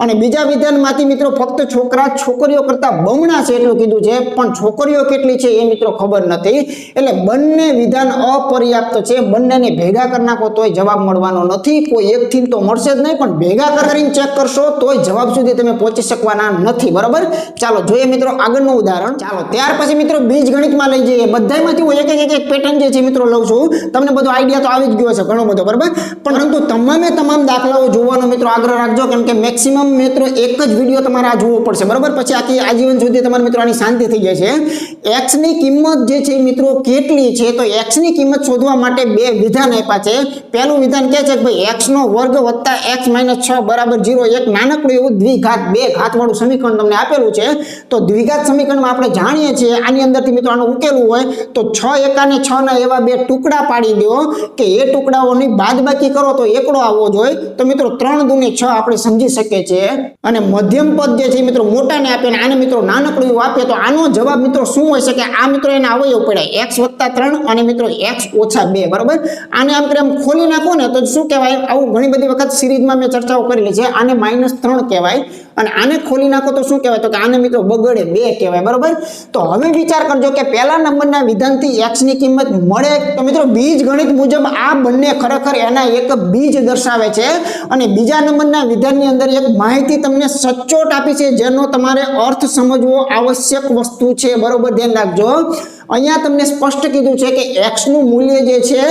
અને બીજા વિધાનમાંથી મિત્રો ફક્ત છોકરીઓ કરતા બમણા છે એટલું કીધું છે, પણ છોકરીઓ કેટલી છે એ મિત્રો ખબર નથી। એટલે બંને વિધાન અપર્યાપ્ત છે, બંનેને ભેગા કરી નાખો તોય જવાબ મળવાનો નથી। કોઈ એકથી તો મળશે જ નહીં, પણ ભેગા કરીને ચેક કરશો તોય જવાબ સુધી તમે પહોંચી શકવાના નથી, બરાબર। ચાલો જોઈએ મિત્રો આગળનું ઉદાહરણ। ચાલો ત્યાર પછી મિત્રો બીજગણિતમાં લઈ જઈએ। બધામાંથી હું એક પેટર્ન જે છે મિત્રો લઉં છું, તમને બધો આઈડિયા તો આવી જ ગયો છે ઘણો બધો, બરાબર। પરંતુ તમામ દાખલાઓ જોવાનો મિત્રો આગ્રહ રાખજો, કેમ કે મેક્સિમમ મિત્રો એક જ વિડીયો તમારે આ જોવો પડશે, બરાબર? પછી આખી આજીવન સુધી તમારે મિત્રો આની શાંતિ થઈ જાય છે. x ની કિંમત જે છે મિત્રો કેટલી છે, તો x ની કિંમત શોધવા માટે બે વિધાન આપ્યા છે. પહેલું વિધાન કહે છે કે ભાઈ x નો વર્ગ વત્તા x - 6 બરાબર 0. એક નાનકડું એવું દ્વિઘાત બે ઘાત વાળું સમીકરણ તમને આપેલું છે. તો દ્વિઘાત સમીકરણમાં આપણે જાણીએ છીએ આની અંદરથી મિત્રો આનું ઉકેલવું હોય તો 6 એકાને 6 ના એવા બે ટુકડા પાડી દો કે એ ટુકડાઓની બાદબાકી કરો તો એકડો આવવો જોઈએ. તો મિત્રો 3 દુની 6 આપણે સમજી શકીએ છીએ. અને મધ્યમ પદ જે છે મિત્રો મોટાને આપે ને આને મિત્રો નાનકડું એવું આપે તો આનો જવાબ મિત્રો શું હોય છે કે આ મિત્રો એના અવયવ પડ્યા x + 3 અને મિત્રો x - 2, બરાબર? આને આમ કરી આમ ખોલી નાખો ને તો શું કહેવાય? આવું ઘણી બધી વખત સિરીઝમાં મેં ચર્ચાઓ કરેલી છે. આને -3 કહેવાય અને આને ખોલી નાખો તો શું કહેવાય? તો કે આને મિત્રો બગડે 2 કહેવાય, બરાબર? તો હવે વિચાર કરજો કે પહેલા નંબરના વિધાનથી x ની કિંમત મળે તો મિત્રો બીજ ગણિત મુજબ આ બંને ખરેખર એના એક બીજ દર્શાવે છે. અને બીજા નંબરના વિધાનની અંદર એક માહિતી તમને સચોટ આપી છે જેનો તમારે અર્થ સમજવો આવશ્યક વસ્તુ છે, બરોબર? ધ્યાન રાખજો. અહીંયા તમને સ્પષ્ટ કીધું છે કે x નું મૂલ્ય જે છે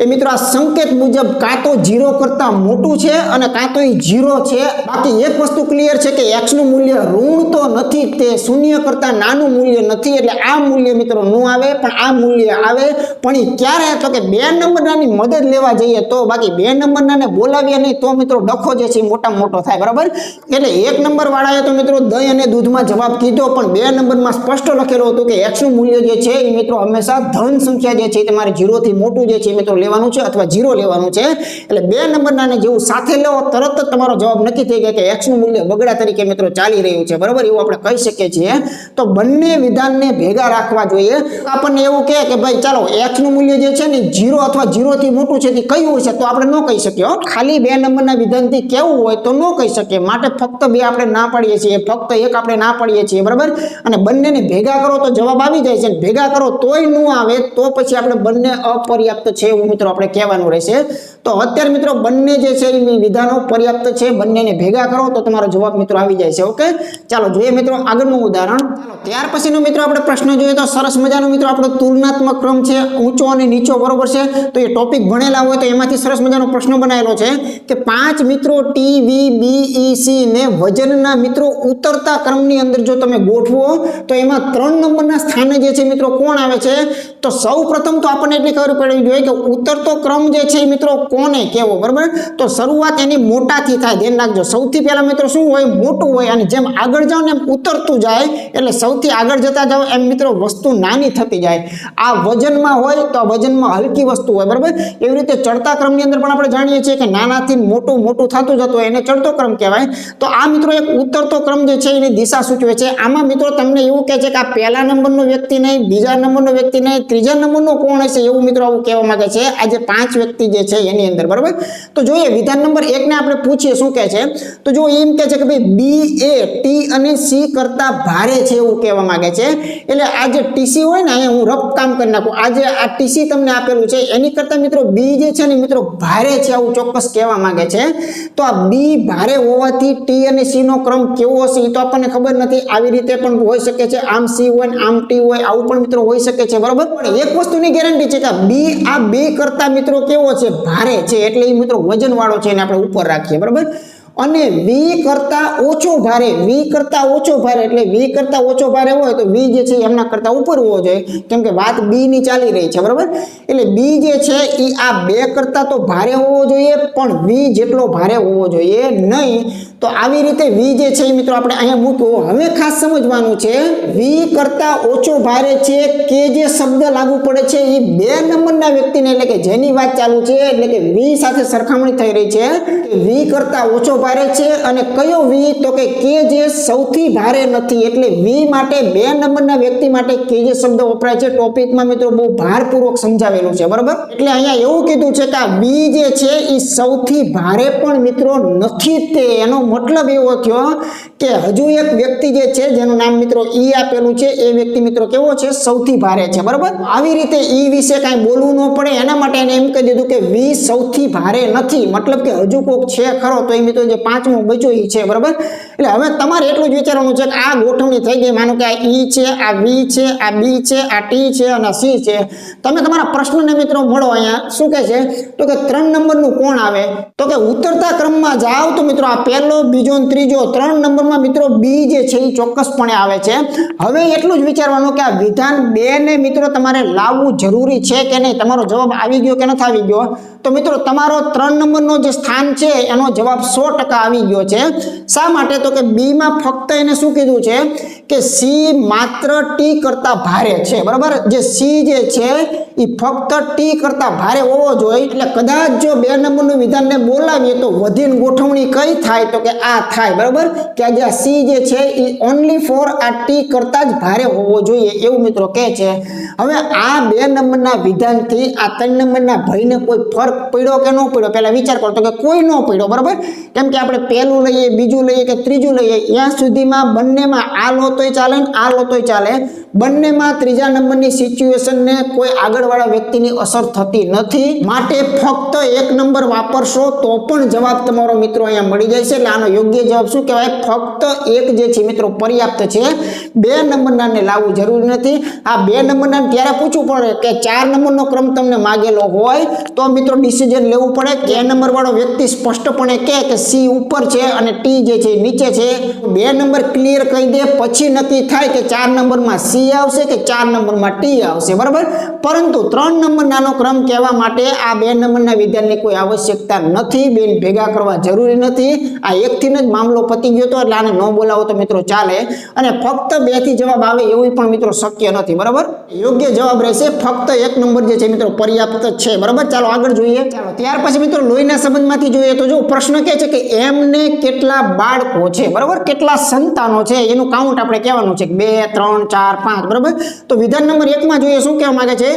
એ મિત્રો આ સંકેત મુજબ કાં તો 0 કરતા મોટું છે અને કાં તો એ 0 છે. બાકી એક વસ્તુ ક્લિયર છે કે x નું મૂલ્ય ઋણ તો નથી, તે શૂન્ય કરતા નાનું મૂલ્ય નથી. એટલે આ મૂલ્ય મિત્રો ન આવે પણ આ મૂલ્ય આવે. પણ એ ક્યારે? તો કે 2 નંબરનાની મદદ લેવા જઈએ તો. બાકી 2 નંબરનાને બોલાવીએ નહીં તો મિત્રો ડખો જે છે મોટા મોટો થાય, બરાબર? એટલે 1 નંબર વાળાએ તો મિત્રો દહીં અને દૂધમાં જવાબ કીધો પણ 2 નંબરમાં સ્પષ્ટ લખેલું હતું કે x નું મૂલ્ય જે છે મિત્રો હંમેશા ધન સંખ્યા જે છે તમારે 0 થી મોટું જે છે મિત્રો લેવાનું છે અથવા 0 લેવાનું છે. એટલે 2 નંબરનાને જેવું સાથે લેવો તરત જ તમારો જવાબ નક્કી થઈ જાય કે x નું મૂલ્ય બગડા તરીકે મિત્રો ચાલી રહ્યું છે, બરાબર? એવું આપણે કહી શકીએ છીએ. તો બંને વિધાનને ભેગા રાખવા જોઈએ. આપણને એવું કહે કે ભાઈ ચાલો x નું મૂલ્ય જે છે ને 0 અથવા 0 થી મોટું છે તે કયું હોય છે, તો આપણે ન કહી શકીએ. ખાલી 2 નંબરના વિધાનથી કેવું હોય તો ન કહી શકીએ. માટે ફક્ત 2 આપણે ના પાડીએ છીએ, ફક્ત 1 આપણે ના પાડીએ છીએ, બરાબર? અને બંનેને ભેગા કરો તો જવાબ આવી જાય છે. ભેગા કરો તોય ન આવે તો પછી આપણે બંને અપર્યાપ્ત છે એવું મિત્રો આપણે કહેવાનું રહેશે. તો અત્યારે મિત્રો બંને જે છે એ વિધાનો પર્યાપ્ત છે, બંનેને ભેગા કરો તો તમારો જવાબ મિત્રો આવી જાય છે. ઓકે, ચાલો જોઈએ મિત્રો આગળનું ઉદાહરણ. ચાલો ત્યાર પછીનો મિત્રો આપણે પ્રશ્ન જોઈએ તો સરસ મજાનો મિત્રો આપણો તુલનાત્મક ક્રમ છે, ઊંચો અને નીચો, બરોબર છે? તો એ ટોપિક ભણેલા હોય તો એમાંથી સરસ મજાનો પ્રશ્ન બનાવેલો છે કે 5 મિત્રો ટી વી બી ઈ સી ને વજનના મિત્રો ઉતરતા ક્રમની અંદર જો તમે ગોઠવો તો એમાં 3 નંબરના સ્થાને જે છે મિત્રો કોણ આવે છે? તો સૌ પ્રથમ તો આપણને એટલી ખબર પડવી જોઈએ કે ઉતરતો ક્રમ જે છે મિત્રો કોને કેવો, બરાબર? તો શરૂઆત એની મોટાથી થાય, ધ્યાન રાખજો. સૌથી પહેલા મિત્રો શું હોય? મોટું હોય. અને જેમ આગળ જાઓ ને એમ ઉતરતું જાય એટલે સૌથી આગળ જતા જાઓ એમ મિત્રો વસ્તુ નાની થતી જાય. આ વજનમાં હોય તો આ વજનમાં હલકી વસ્તુ હોય, બરાબર? એવી રીતે ચડતા ક્રમની અંદર પણ આપણે જાણીએ છીએ કે નાનાથી મોટું મોટું થતું જતું હોય એને ચડતો ક્રમ કહેવાય. તો આ મિત્રો એક ઉતરતો ક્રમ જે છે એની દિશા સૂચવે છે. આમાં મિત્રો તમને એવું કહે છે કે આ પહેલા નંબરનો વ્યક્તિ નહીં, બીજા નંબરનો વ્યક્તિ નહીં, ત્રીજા નંબરનો કોણ હશે એવું મિત્રો આવું કહેવા માંગે છે આ જે 5 વ્યક્તિ જે છે એની અંદર, બરાબર? તો જોઈએ વિધાન નંબર 1 ને આપણે પૂછીએ શું કહે છે. તો જો એમ કહે છે કે ભાઈ બી એ ટી અને સી કરતા ભારે છે એવું કહેવા માંગે છે. એટલે આ જે ટીસી હોય ને અહીંયા હું રફ કામ કરી નાખું, આ જે આ ટીસી તમને આપેલું છે એની કરતા મિત્રો બી જે છે ને મિત્રો ભારે છે આવું ચોક્કસ કહેવા માંગે છે. તો આ બી ભારે હોવાથી ટી અને સી નો ક્રમ કેવો હશે એ તો આપણને ખબર નથી. આવી રીતે પણ હોઈ શકે છે, આમ સી હોય ને આમ ટી હોય, આવું પણ મિત્રો હોઈ શકે છે, બરાબર? પણ એક વસ્તુની ગેરંટી છે કે બી આ બે કરતા મિત્રો કેવો છે? ભારે છે. એટલે એ મિત્રો વજન વાળો છે એને આપણે ઉપર રાખીએ, બરાબર? અને વી કરતા ઓછો ભારે, વી કરતા ઓછો ભારે એટલે વી કરતા ઓછો ભારે હોય તો વી જે છે એમના કરતા ઉપર હોવો જોઈએ, કેમ કે વાત બી ની ચાલી રહી છે, બરાબર? એટલે બી જે છે એ આ 2 કરતા તો ભારે હોવો જોઈએ પણ વી જેટલો ભારે હોવો જોઈએ નહીં. તો આવી રીતે વી જે છે એ મિત્રો આપણે અહીંયા મૂકવો. હવે ખાસ સમજવાનું છે વી કરતા ઓછો ભારે છે કે જે શબ્દ લાગુ પડે છે એ 2 નંબરના વ્યક્તિને એટલે કે જેની વાત ચાલુ છે એટલે કે વી સાથે સરખામણી થઈ રહી છે. વી કરતા ઓછો ભારે છે અને કયો વી? તો કે જે સૌથી ભારે નથી. એટલે વી માટે 2 નંબરના વ્યક્તિ માટે કે જે શબ્દ વપરાય છે ટોપિકમાં મિત્રો બહુ ભારપૂર્વક સમજાવેલું છે, બરાબર? એટલે અહીંયા એવું કીધું છે કે આ વી જે છે એ સૌથી ભારે પણ મિત્રો નથી. તે એનો મતલબ એવો થયો કે હજુ એક વ્યક્તિ જે છે જેનું નામ મિત્રો ઈ આપેલું છે એ વ્યક્તિ મિત્રો કેવો છે? સૌથી ભારે છે, બરાબર? આવી રીતે ઈ વિશે કાંઈ બોલવું ન પડે એના માટે એને એમ કહી દીધું કે વી સૌથી ભારે નથી. મતલબ કે હજુ કોક છે ખરો તો એ મિત્રો જે પાંચમો બચ્યો ઈ છે, બરાબર. એટલે હવે તમારે એટલું જ વિચારવાનું છે કે આ ગોઠવણી થઈ ગઈ, માનો કે આ ઈ છે, આ વી છે, આ બી છે, આ ટી છે અને સી છે. તમે તમારા પ્રશ્નને મિત્રો મળો અહીંયા શું કહે છે તો કે 3 નંબરનું કોણ આવે, તો કે ઉતરતા ક્રમમાં જાવ તો મિત્રો આ પહેલો, બીજો અને ત્રીજો 3 નંબરમાં મિત્રો બી જે છે એ ચોક્કસપણે આવે છે. હવે એટલું જ વિચારવાનું કે આ વિધાન 2 ને મિત્રો તમારે લાવવું જરૂરી છે કે નહીં, તમારો જવાબ આવી ગયો કે નથી આવી ગયો. તો મિત્રો તમારો 3 નંબરનો જે સ્થાન છે એનો જવાબ 100% આવી ગયો છે. શા માટે, તો કે બી માં ફક્ત એને શું કીધું છે કે સી માત્ર ટી કરતા ભારે છે, બરાબર. જે સી જે છે એ ફક્ત ટી કરતા ભારે હોવો જોઈએ. એટલે કદાચ જો 2 નંબરનું વિધાનને બોલાવીએ તો વધીને ગોઠવણી કઈ થાય, તો કે આ થાય, બરાબર. કે આ જે સી જે છે એ ઓનલી ફોર આ ટી કરતા જ ભારે હોવો જોઈએ એવું મિત્રો કહે છે. હવે આ 2 નંબરના વિધાનથી આ 3 નંબરના ભયને કોઈ ફરક પડ્યો કે ન પડ્યો પહેલા વિચાર કરો, તો કે કોઈ ન પડ્યો, બરાબર. કેમ કે આપણે પહેલું લઈએ, બીજું લઈએ કે ત્રીજું લઈએ, ત્યાં સુધીમાં બંનેમાં આ લો તોય ચાલે ને આ લો તોય ચાલે. બંનેમાં ત્રીજા નંબરની સિચ્યુએશનને કોઈ આગળવાળા વ્યક્તિની અસર થતી નથી. માટે ફક્ત 1 નંબર વાપરશો તો પણ જવાબ તમારો મિત્રો અહીંયા મળી જાય છે. એટલે આનો યોગ્ય જવાબ શું કહેવાય, ફક્ત 1 જે છે મિત્રો પર્યાપ્ત છે. 2 નંબરનાને લાવવું જરૂરી નથી. આ 2 નંબરના ત્યારે પૂછવું પડે કે 4 નંબરનો ક્રમ તમને માગેલો હોય તો મિત્રો ડિસિઝન લેવું પડે કે એ નંબર વાળો વ્યક્તિ સ્પષ્ટપણે કહે કે સી ઉપર છે અને ટી જે છે નીચે છે. 2 નંબર ક્લિયર કહી દે પછી નક્કી થાય કે 4 નંબરમાં સી આવશે કે 4 નંબરમાં ટી આવશે, બરાબર. પરંતુ 3 નંબરનો ક્રમ કહેવા માટે આ 2 નંબરના વિધાનની કોઈ આવશ્યકતા નથી, બેન ભેગા કરવા જરૂરી નથી. આ એકથી જ મામલો પતી ગયો હતો, એટલે આને ન બોલાવો તો મિત્રો ચાલે. અને ફક્ત 2 થી જવાબ આવે એવું પણ મિત્રો શક્ય નથી, બરાબર. યોગ્ય જવાબ રહેશે ફક્ત 1 નંબર જે છે મિત્રો પર્યાપ્ત છે, બરાબર. ચાલો આગળ જોઈએ. ચાલો ત્યાર પછી મિત્રો લોહીના સંબંધમાંથી જોઈએ તો જો પ્રશ્ન કહે છે કે એમને કેટલા બાળકો છે, બરાબર, કેટલા સંતાનો છે એનું કાઉન્ટ આપણે કહેવાનું છે, 2 3 4 5, બરાબર. તો વિધાન નંબર 1 માં જોઈએ શું કહેવા માંગે છે,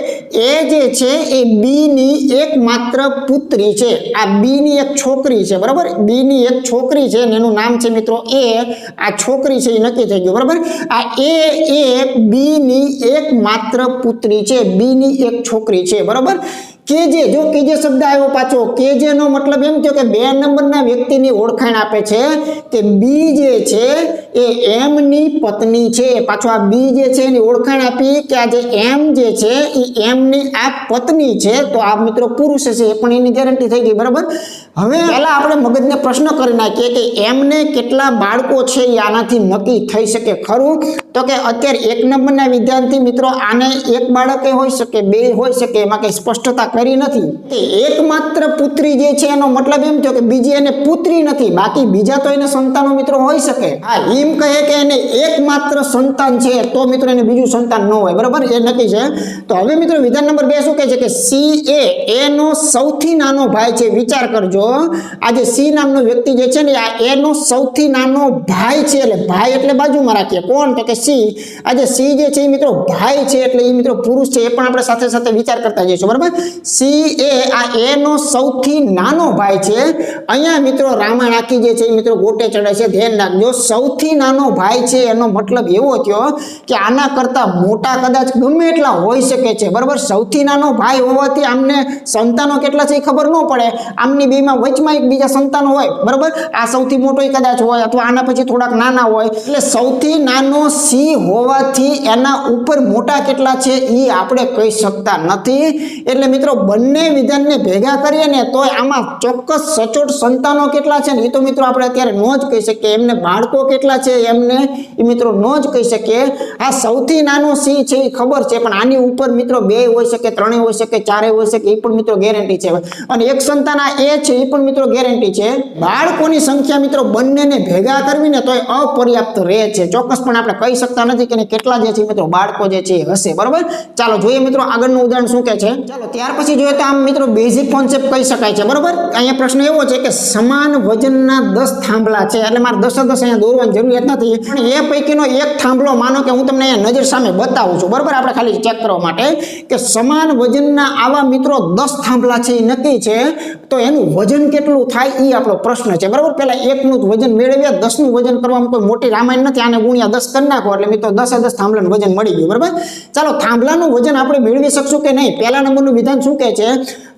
એ જે છે એ બી ની એકમાત્ર પુત્રી છે. આ બી ની એક છોકરી છે, બરાબર. બી ની એક છોકરી છે અને એનું નામ છે મિત્રો એ. આ છોકરી છે એ નક્કી થઈ ગયું, બરાબર. આ એ બી ની એકમાત્ર પુત્રી છે, બી ની એક છોકરી છે, બરાબર. કેજે, જો કેજે શબ્દ આવ્યો પાછો, કેજે નો મતલબ એમ થયો કે 2 નંબરના વ્યક્તિની ઓળખાણ આપે છે કે બી જે છે એ એમ ની પત્ની છે. પાછો આ બી જે છે એની ઓળખાણ આપી કે આ જે એમ જે છે એ એમ ની આ પત્ની છે. તો આ મિત્રો પુરુષ છે એ પણ એની ગેરંટી થઈ ગઈ, બરાબર. હવે પહેલા આપણે મગજને પ્રશ્ન કરી નાખીએ કે એમને કેટલા બાળકો છે એ આનાથી નક્કી થઈ શકે ખરું, તો કે અત્યારે 1 નંબરના વિધાનથી મિત્રો આને 1 બાળક હોઈ શકે, 2 હોઈ શકે, એમાં કઈ સ્પષ્ટતા કરી નથી. કે એકમાત્ર પુત્રી જે છે એનો મતલબ એમ થયો કે બીજી એને પુત્રી નથી, બાકી બીજા તો એને સંતાનો મિત્રો હોઈ શકે. હા, એમ કહે કે એને એકમાત્ર સંતાન છે તો મિત્રો એને બીજું સંતાન ન હોય, બરાબર, એ નક્કી છે. તો હવે મિત્રો વિધાન નંબર 2 શું કહે છે કે સી એ નો સૌથી નાનો ભાઈ છે. વિચાર કરજો, આ જે સી નામનો વ્યક્તિ જે છે ને આ એ નો સૌથી નાનો ભાઈ છે. એટલે ભાઈ એટલે બાજુમાં રાખીએ, કોણ, તો કે સી. આ જે સી જે છે એ મિત્રો ભાઈ છે એટલે એ મિત્રો પુરુષ છે, એ પણ આપણે સાથે સાથે વિચાર કરતા જઈશું, બરાબર. સી એ આ એ નો સૌથી નાનો ભાઈ છે. અહીંયા મિત્રો રામાયણ આખી જે છે એ મિત્રો ગોટે ચડે છે, ધ્યાન રાખજો. સૌથી નાનો ભાઈ છે એનો મતલબ એવો થયો કે આના કરતા મોટા કદાચ ગમે એટલા હોઈ શકે છે, બરાબર. સૌથી નાનો ભાઈ હોવાથી આમને સંતાનો કેટલા છે એ ખબર ન પડે. આમની બેમાં વચમાં એક બીજા સંતાનો હોય, બરાબર. આ સૌથી મોટો કદાચ હોય અથવા આના પછી થોડાક નાના હોય. એટલે સૌથી નાનો સી હોવાથી એના ઉપર મોટા કેટલા છે એ આપણે કહી શકતા નથી. એટલે મિત્રો બંને વિધાનને ભેગા કરીએ ને તો આમાં ચોક્કસ સચોટ સંતાનો કેટલા છે ને એ તો મિત્રો આપણે અત્યારે નો જ કહી શકીએ. એમને બાળકો કેટલા છે એમને એ મિત્રો નો જ કહી શકીએ. આ સૌથી નાનો સી છે એ ખબર છે, પણ આની ઉપર મિત્રો 2 હોઈ શકે, 3 હોઈ શકે, 4 હોઈ શકે, એ પણ મિત્રો ગેરંટી છે. અને એક સંતાન આ એ છે એ પણ મિત્રો ગેરંટી છે. બાળકોની સંખ્યા મિત્રો બંનેને ભેગા કરવીને તો અપર્યાપ્ત રહે છે. ચોક્કસ પણ આપણે કહી શકતા નથી કે કેટલા જે છે મિત્રો બાળકો જે છે હશે, બરાબર. ચાલો જોઈએ મિત્રો આગળનું ઉદાહરણ શું કહે છે. ચાલો ત્યાર પછી જોઈએ તો આમ મિત્રો બેઝિક કોન્સેપ્ટ કહી શકાય છે, બરાબર. અહીંયા પ્રશ્ન એવો છે કે સમાન વજનના 10 થાંભલા છે. એટલે મારે 10 અહીંયા દોરવાની જરૂરિયાત નથી, પણ એ પૈકીનો એક થાંભલો માનો કે હું તમને અહીંયા નજર સામે બતાવું છું, બરાબર. આપણે ખાલી ચેક કરવા માટે કે સમાન વજનના આવા મિત્રો 10 થાંભલા છે એ નક્કી છે, તો એનું વજન કેટલું થાય એ આપણો પ્રશ્ન છે, બરાબર. પહેલા 1નું વજન મેળવ્યા, 10નું વજન કરવામાં કોઈ મોટી રામાયણ નથી. આને ગુણ્યા 10 કરી નાખો એટલે મિત્રો 10 થાંભલાનું વજન મળી ગયું, બરાબર. ચાલો થાંભલાનું વજન આપણે મેળવી શકશું કે નહીં. પહેલા નંબરનું વિધાન શું કહે છે,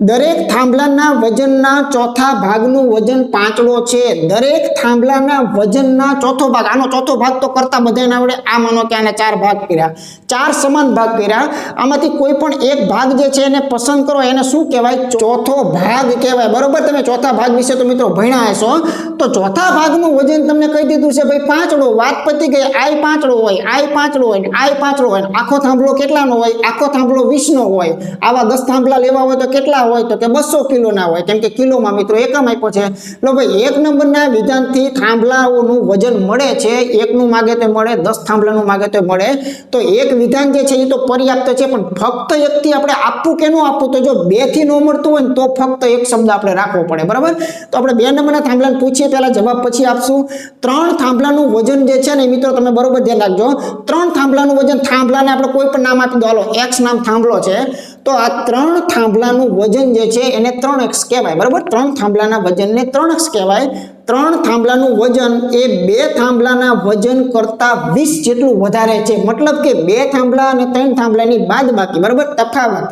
દરેક થાંભલાના વજનના ચોથા ભાગનું વજન પાંચડો છે. દરેક થાંભલાના વજનના ચોથો ભાગ, આનો ચોથો ભાગ તો કરતા બધાને આવડે. આ માનો કે આને 4 ભાગ કર્યા, 4 સમાન ભાગ કર્યા. આમાંથી કોઈ પણ એક ભાગ જે છે એને પસંદ કરો, એને શું કહેવાય? ચોથો ભાગ કહેવાય. બરોબર, તમે ચોથા ભાગ વિશે તો મિત્રો ભણ્યા હશો. તો ચોથા ભાગનું વજન તમને કહી દીધું છે ભાઈ પાંચડો. વાત પતી ગઈ. આય પાંચડો હોય, આય પાંચડો હોય, આય પાંચડો હોય. આખો થાંભલો કેટલાનો હોય? આખો થાંભલો 20 નો હોય. આવા 10 થાંભલા લેવા હોય તો કેટલા હોય? તો કે 200 કિલોના હોય, કેમ કે કિલોમાં મિત્રો એકમ આપ્યો છે. લો ભાઈ, 1 નંબરના વિધાનથી થાંભલાઓનું વજન મળે છે. 1 નું માગે તો મળે, 10 થાંભલાનું માગે તો મળે. તો એક વિધાન જે છે એ તો પર્યાપ્ત છે, પણ ફક્ત 1 થી આપણે આપવું કે ન આપવું? તો જો 2 થી ન મળતું હોય ને તો ફક્ત એક શબ્દ આપણે રાખવો પડે. બરાબર, તો આપણે 2 નંબરના થાંભલાને પૂછીએ, પહેલા જવાબ પછી આપશું. 3 થાંભલાનું વજન જે છે ને મિત્રો, તમે બરોબર ધ્યાન રાખજો. 3 થાંભલાનું વજન, થાંભલાને આપણે કોઈ પણ નામ આપી દો. હાલો, x નામ થાંભલો છે, તો આ 3 થાંભલાનું વજન જે છે એને 3x કહેવાય. બરાબર, 3 થાંભલાના વજનને 3x કહેવાય. 3 થાંભલાનું વજન એ 2 થાંભલાના વજન કરતા 20 જેટલું વધારે છે. મતલબ કે 2 થાંભલા અને 3 થાંભલાની બાદબાકી, બરાબર, તફાવત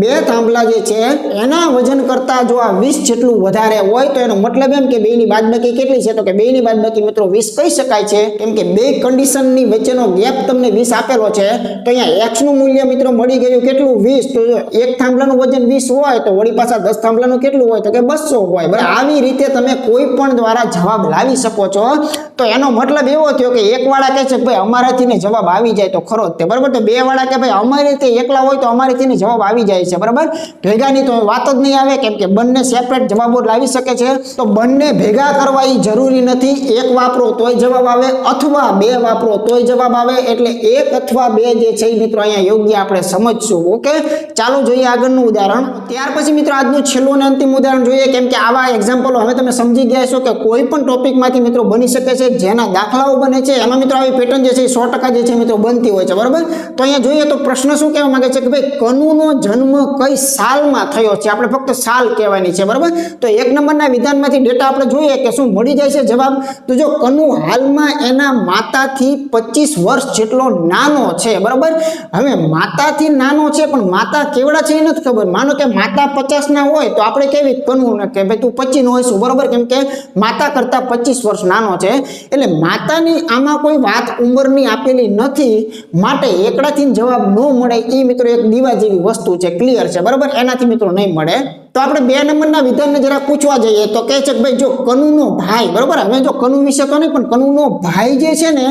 2 થાંભલા જે છે એના વજન કરતા જો આ 20 જેટલું વધારે હોય તો એનો મતલબ એમ કે 2 ની બાદબાકી કેટલી છે? તો કે 2 ની બાદબાકી મિત્રો 20 કહી શકાય છે, કેમ કે 2 કન્ડિશનની વચ્ચેનો ગેપ તમને 20 આપેલો છે. તો અહીંયા x નું મૂલ્ય મિત્રો મળી ગયું કેટલું? 20. તો જો એક થાંભલાનું વજન 20 હોય તો વળી પાછા 10 થાંભલાનું કેટલું હોય? તો કે 200 હોય. બરાબર, આવી રીતે તમે કોઈ પણ દ્વારા જવાબ લાવી શકો છો. તો એનો મતલબ એવો થયો કે એક વાળા કહે છે ભાઈ અમારાથી ને જવાબ આવી જાય તો ખરો જ તે. બરાબર, તો 2 વાળા કે ભાઈ અમારી રીતે એકલા હોય તો અમારીથી ને જવાબ આવી જાય છે. બરાબર, ભેગાની તો વાત જ નહીં આવે, કેમ કે બંને સેપરેટ જવાબો લાવી શકે છે. તો બંને ભેગા કરવા એ જરૂરી નથી. એક વાપરો તોય જવાબ આવે, અથવા 2 વાપરો તોય જવાબ આવે. એટલે 1 અથવા 2 જે છે મિત્રો અહીંયા યોગ્ય આપણે સમજશું. ઓકે, ચાલો જોઈએ આગળનું ઉદાહરણ. ત્યાર પછી મિત્રો આજનું છેલ્લું અને અંતિમ ઉદાહરણ જોઈએ, કેમ કે આવા એક્ઝામ્પલો હવે તમે સમજી ગયા છો કે કોઈ પણ ટોપિકમાંથી મિત્રો બની શકે છે. જેના દાખલાઓ બને છે એમાં મિત્રો આવી પેટર્ન જે છે એ 100% જે છે મિત્રો બનતી હોય છે. બરાબર, તો અહીંયા જોઈએ તો પ્રશ્ન શું કહેવા માંગે છે કે ભાઈ કનુનો જન્મ કઈ સાલમાં થયો છે? આપણે ફક્ત સાલ કહેવાની છે. બરાબર, તો 1 નંબરના વિધાનમાંથી ડેટા આપણે જોઈએ કે શું મળી જાય છે જવાબ. તો જો કનુ હાલમાં એના માતાથી 25 વર્ષ જેટલો નાનો છે. બરાબર, હવે માતાથી નાનો છે, પણ માતા કેવડા છે એ નથી ખબર. માનો કે માતા 50 ના હોય તો આપણે કેવી કનુ કે ભાઈ તું 25 નો હોઈશું. બરાબર, કેમ કે માતા કરતા 25 વર્ષ નાનો છે. એટલે માતાની આમાં કોઈ વાત ઉંમરની આપેલી નથી, માટે એકડાથી જવાબ ન મળે. એ મિત્રો એક દીવા જેવી વસ્તુ છે, ક્લિયર છે. બરાબર, એનાથી મિત્રો નહીં મળે. તો આપણે 2 નંબરના વિધાનને જરા પૂછવા જઈએ તો કહે છે કે ભાઈ જો કનુનો ભાઈ, બરાબર, હવે જો કનુ વિશે તો નહીં, પણ કનુનો ભાઈ જે છે ને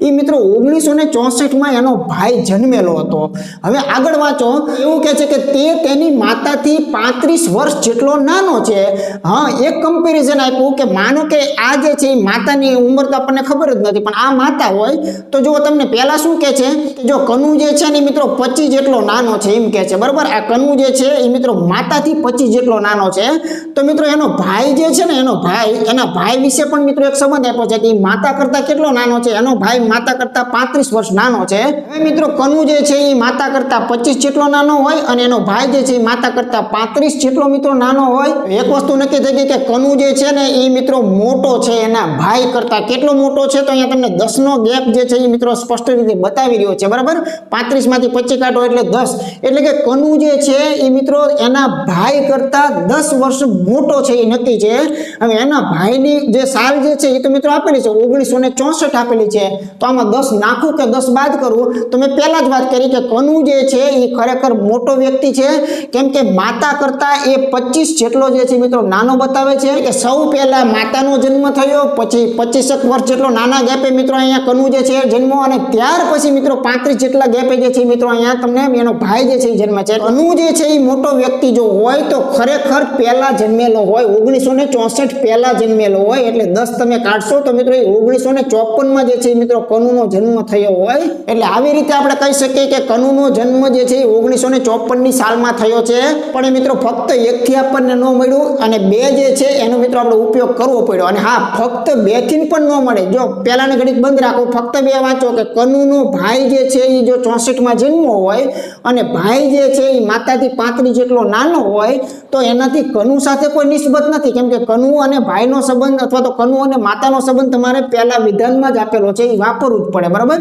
એ મિત્રો 1964માં એનો ભાઈ જન્મેલો હતો. હવે આગળ વાંચો, એવું કહે છે કે તે તેની માતાથી 35 વર્ષ જેટલો નાનો છે. હા, એક કમ્પેરિઝન આપ્યું કે માનો કે આ જે છે એ માતાની ઉંમર તો આપણને ખબર જ નથી, પણ આ માતા હોય તો જો તમને પહેલા શું કહે છે કે જો કનુ જે છે ને મિત્રો 25 જેટલો નાનો છે એમ કહે છે. બરાબર, આ કનુ જે છે એ મિત્રો માતાથી 25 જેટલો નાનો છે. તો મિત્રો એનો ભાઈ જે છે ને એના ભાઈ વિશે પણ મિત્રો એક સંબંધ આપ્યો છે કે માતા કરતા કેટલો નાનો છે? એનો ભાઈ માતા કરતા 35 વર્ષ નાનો છે. હવે મિત્રો કનુ જે છે એ માતા કરતા 25 જેટલો નાનો હોય અને એનો ભાઈ જે છે એ માતા કરતા 35 જેટલો મિત્રો નાનો હોય. એક વસ્તુ નક્કી થઈ ગઈ કે કનુ જે છે ને એ મિત્રો મોટો છે એના ભાઈ કરતા. કેટલો મોટો છે? તો અહીંયા તમને 10 નો ગેપ જે છે એ મિત્રો સ્પષ્ટ રીતે બતાવી રહ્યો છે. બરાબર, 35 માંથી 25 કાઢો એટલે 10, એટલે કે કનુ જે છે એ મિત્રો એના ભાઈ કરતા 10 વર્ષ મોટો છે એ નક્કી છે. હવે એના ભાઈની જે સાલ જે છે એ તો મિત્રો આપેલી છે 1964 આપેલી છે. તો આમાં 10 નાખું કે 10 બાદ કરવું? તો મેં પહેલા જ વાત કરી કે કનુ જે છે એ ખરેખર મોટો વ્યક્તિ છે, કેમ કે માતા કરતા એ 25 જેટલો જે છે મિત્રો નાનો બતાવે છે. કે સૌ પહેલા માતાનો જન્મ થયો, પછી 25 વર્ષ જેટલો નાના ગેપે મિત્રો અહીંયા કનુ જે છે જન્મો, અને ત્યાર પછી મિત્રો 35 જેટલા ગેપે જે છે મિત્રો અહીંયા તમને એનો ભાઈ જે છે એ જન્મ છે. કનુ જે છે એ મોટો વ્યક્તિ જો હોય તો ખરેખર પહેલા જન્મેલો હોય, 1964 પહેલા જન્મેલો હોય. એટલે 10 તમે કાઢશો તો મિત્રો 1954માં જે છે મિત્રો કનુનો જન્મ થયો હોય. એટલે આવી રીતે આપણે કહી શકીએ કે કનુનો જન્મ જે છે 1954ની સાલમાં થયો છે. પણ એ મિત્રો ફક્ત 1 થી આપણને ન મળ્યું, અને 2 જે છે એનો મિત્રો આપણે ઉપયોગ કરવો પડ્યો. અને હા, ફક્ત 2 થી પણ ન મળે. જો પહેલાની ઘડીક બંધ રાખો, ફક્ત 2 વાંચો કે કનુનો ભાઈ જે છે એ જો 64માં જન્મો હોય અને ભાઈ જે છે એ માતાથી 35 જેટલો નાનો હોય તો એનાથી કનુ સાથે કોઈ નિસ્બત નથી, કેમ કે કનુ અને ભાઈનો સંબંધ અથવા તો કનુ અને માતાનો સંબંધ તમારે પહેલા વિધાનમાં જ આપેલો છે, એ વાપરવું જ પડે, બરાબર.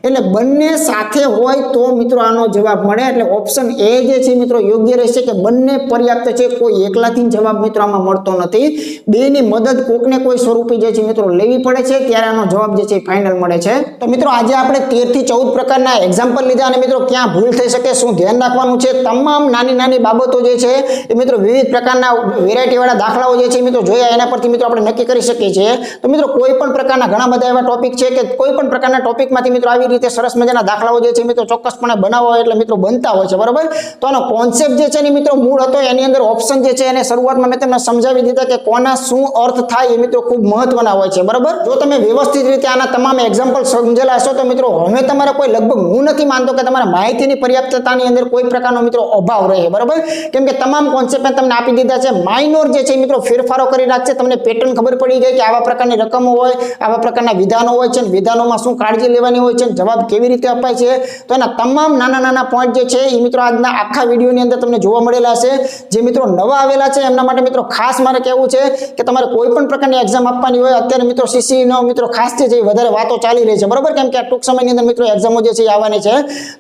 એટલે બંને સાથે હોય તો મિત્રો આનો જવાબ મળે. એટલે ઓપ્શન એ જે છે મિત્રો યોગ્ય રહેશે કે બંને પર્યાપ્ત છે, કોઈ એકલાથી જવાબ મિત્રો આમાં મળતો નથી, બેની મદદ કોકને કોઈ સ્વરૂપે જે છે મિત્રો લેવી પડે છે, ત્યારે આનો જવાબ જે છે ફાઇનલ મળે છે. તો મિત્રો આજે આપણે 13 થી 14 પ્રકારના એક્ઝામ્પલ લીધા અને મિત્રો ક્યાં ભૂલ થઈ શકે, શું ધ્યાન રાખવાનું છે, તમામ નાની નાની બાબતો જે છે એ મિત્રો વિવિધ પ્રકારના વેરાયટી વાળા દાખલાઓ જે છે મિત્રો જોયા, એના પરથી મિત્રો આપણે નક્કી કરી શકીએ છીએ. તો મિત્રો કોઈ પણ પ્રકારના ઘણા બધા એવા ટોપિક છે કે કોઈ પણ પ્રકારના ટોપિકમાંથી મિત્રો આવી રીતે સરસ મજાના દાખલાઓ જે છે મિત્રો ચોક્કસપણે બનાવવા હોય એટલે મિત્રો બનતા હોય છે, બરાબર. તો આનો કોન્સેપ્ટ જે છે ને મિત્રો મૂળ હતો, એની અંદર ઓપ્શન જે છે એને શરૂઆતમાં મેં તમને સમજાવી દીધા કે કોના શું અર્થ થાય એ મિત્રો ખૂબ મહત્વના હોય છે, બરાબર. જો તમે વ્યવસ્થિત રીતે આના તમામ એક્ઝામ્પલ સમજેલા હશો તો મિત્રો હવે તમારે કોઈ લગભગ હું નથી માનતો કે તમારા માહિતીની પર્યાપ્તતાની અંદર કોઈ પ્રકારનો મિત્રો અભાવ રહે, બરાબર. કેમ કે તમામ કોન્સેપ્ટ તમને આપી દીધા છે, માઇનોર જે છે મિત્રો ફેરફારો કરી નાખશે, તમને પેટર્ન ખબર પડી ગઈ કે આવા પ્રકારની રકમો હોય, આવા પ્રકારના વિધાનો હોય છે, વિધાનોમાં શું કાળજી લેવાની હોય છે, જવાબ કેવી રીતે અપાય છે. તો એના તમામ નાના નાના પોઈન્ટ જે છે એ મિત્રો આજના આખા વિડીયોની અંદર તમને જોવા મળેલા છે. જે મિત્રો નવા આવેલા છે એમના માટે મિત્રો ખાસ મારે કહેવું છે કે તમારે કોઈ પણ પ્રકારની એક્ઝામ આપવાની હોય, અત્યારે મિત્રો સીસીનો મિત્રો ખાસ છે વધારે વાતો ચાલી રહી છે, બરાબર. કેમ કે આ ટૂંક સમયની અંદર મિત્રો એક્ઝામો જે છે એ આવવાની છે.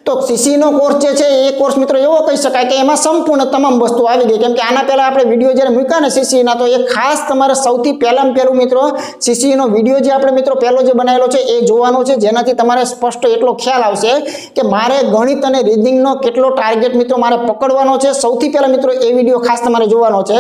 તો સીસીનો કોર્સ જે છે એ કોર્સ મિત્રો એવો કહી શકાય કે એમાં સંપૂર્ણ તમામ વસ્તુ આવી ગઈ. કેમ કે આના પહેલા આપણે વિડીયો જ્યારે મૂક્યા ને સીસીના, તો એ ખાસ તમારે સૌથી પહેલામાં પહેલું મિત્રો સીસીનો વિડીયો જે આપણે મિત્રો પહેલો જે બનાવેલો છે એ જોવાનો છે, જેનાથી તમારે સ્પષ્ટ એટલો ખ્યાલ આવશે કે મારે ગણિત અને રીડિંગનો કેટલો ટાર્ગેટ મિત્રો મારે પકડવાનો છે. સૌથી પહેલા મિત્રો એ વિડીયો ખાસ તમારે જોવાનો છે.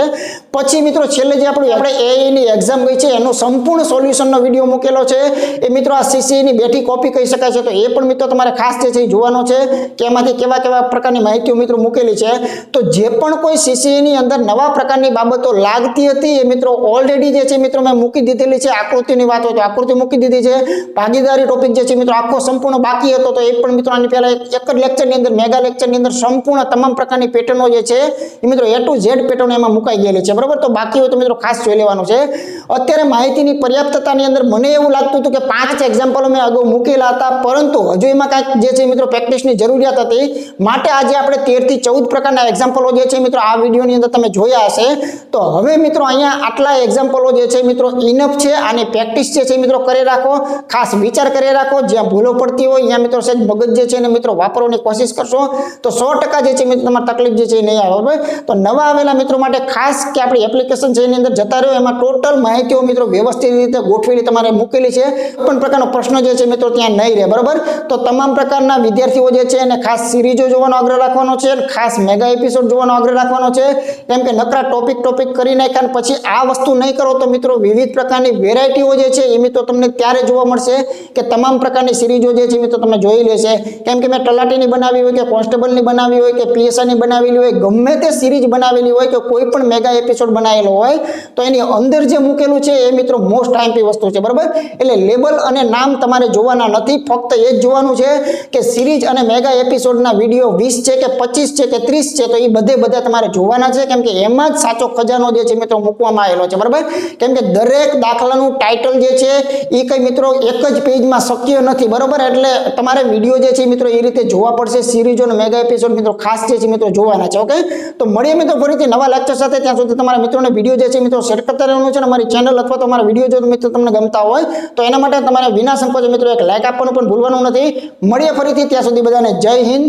પછી મિત્રો છેલ્લે જે આપણે એની એક્ઝામ ગઈ છે એનું સંપૂર્ણ સોલ્યુશનનો વિડીયો મૂકેલો છે, એ મિત્રો આ સીસીની બેઠી કોપી કહી શકાય છે. તો એ પણ મિત્રો તમારે ખાસ જે છે એ જોવાનો છે કે એમાંથી કેવા કેવા પ્રકારની માહિતીઓ મિત્રો મૂકેલી છે. તો જે પણ કોઈ સીસીની અંદર નવા પ્રકારની બાબતો લાગતી હતી એ મિત્રો ઓલરેડી જે છે મિત્રો મેં મૂકી દીધેલી છે. આકૃતિની વાત હોય તો આકૃતિ મૂકી દીધી છે. ભાગીદારી ટોપિક જે છે મિત્રો આખો સંપૂર્ણ બાકી હતો, તો એ પણ મિત્રો આની પહેલા એક જ લેક્ચરની અંદર, મેગા લેક્ચરની અંદર સંપૂર્ણ તમામ પ્રકારની પેટર્નો જે છે એ મિત્રો A to Z પેટર્ન એમાં મુકાઈ ગયેલી છે, બરાબર. તો બાકી હોય તો મિત્રો ખાસ જોઈ લેવાનું છે. અત્યારે માહિતીની પર્યાપ્તતાની અંદર મને એવું લાગતું હતું કે 5 એક્ઝામ્પલો મેં અગાઉ મૂકેલા હતા, પરંતુ હજુ એમાં કાંઈક જે છે મિત્રો પ્રેક્ટિસની જરૂરિયાત હતી, માટે આજે આપણે 13 થી 14 પ્રકારના એક્ઝામ્પલો જે છે મિત્રો આ વિડીયોની અંદર તમે જોયા હશે. તો હવે મિત્રો અહીંયા આટલા એક્ઝામ્પલો જે છે મિત્રો ઇનફ છે, અને પ્રેક્ટિસ જે છે મિત્રો કરી રાખો, ખાસ વિચાર કરી રાખો. જ્યાં ભૂલો પડતી હોય ત્યાં મિત્રો સહેજ મગજ જે છે એને મિત્રો વાપરવાની કોશિશ કરશો તો 100% જે છે મિત્રો તમારે તકલીફ જે છે નહીં આવે, બરાબર. તો નવા આવેલા મિત્રો માટે ખાસ કે આપણી એપ્લિકેશન છે એની અંદર જતા રહ્યો, એમાં ટોટલ માહિતીઓ મિત્રો વ્યવસ્થિત રીતે ગોઠવેલી તમારે મૂકેલી છે. પણ પ્રકારનો પ્રશ્ન જે છે મિત્રો ત્યાં નહીં રહે, બરાબર. તો તમામ પ્રકારના વિદ્યાર્થીઓ જે છે એને ખાસ સિરીઝો જોવાનો આગ્રહ રાખવાનો છે, ખાસ મેગા એપિસોડ જોવાનો આગ્રહ રાખવાનો છે. કેમ કે નકરા ટોપિક કરી નાખ્યા પછી આ વસ્તુ નહીં કરો તો મિત્રો વિવિધ પ્રકારની વેરાયટીઓ જે છે એ મિત્રો તમને ત્યારે જોવા મળશે કે તમામ પ્રકારની સિરીઝો જે છે મિત્રો તમે જોઈ લેશે. કેમ કે મેં તલાટીની બનાવી હોય કે કોન્સ્ટેબલની બનાવી હોય કે પીએસઆઈની બનાવેલી હોય, ગમે તે સિરીઝ બનાવેલી હોય કે કોઈ પણ મેગા એપિસોડ બનાવેલો હોય, તો એની અંદર જે મૂકેલું છે એ મિત્રો મોસ્ટ આઈએમપી વસ્તુ છે, બરાબર. એટલે લેબલ અને નામ તમારે જોવાના નથી, ફક્ત એ જ જોવાનું છે કે સિરીઝ અને મેગા એપિસોડના વિડીયો 20 છે કે 25 છે કે 30 છે, તો એ બધા તમારે જોવાના છે. કેમ કે એમાં જ સાચો ખજાનો જે છે મિત્રો મૂકવામાં આવેલો છે, બરાબર. કેમ કે દરેક દાખલાનું ટાઇટલ જે છે એ કઈ મિત્રો એક જ પેજમાં શક્ય નથી, બરાબર. એટલે તમારે વિડીયો જે છે મિત્રો એ રીતે જોવા પડશે. સિરીઝ અને મેગા એપિસોડ મિત્રો ખાસ જે છે મિત્રો જોવાના છે, ઓકે. તો મળીએ મિત્રો ફરીથી નવા લેક્ચર સાથે. ત્યાં સુધી તમારા મિત્રોને વિડીયો જે છે મિત્રો શેર કરતા રહેવાનું છે. અમારી ચેનલ અથવા તો અમારા વિડીયો જો મિત્રો તમને ગમતા હોય તો એના માટે તમારે વિના સંકોચે મિત્રો એક લાઈક આપવાનું પણ ભૂલવાનું નથી. મળીએ ફરીથી, ત્યાં સુધી બધાને જય હિન્દ.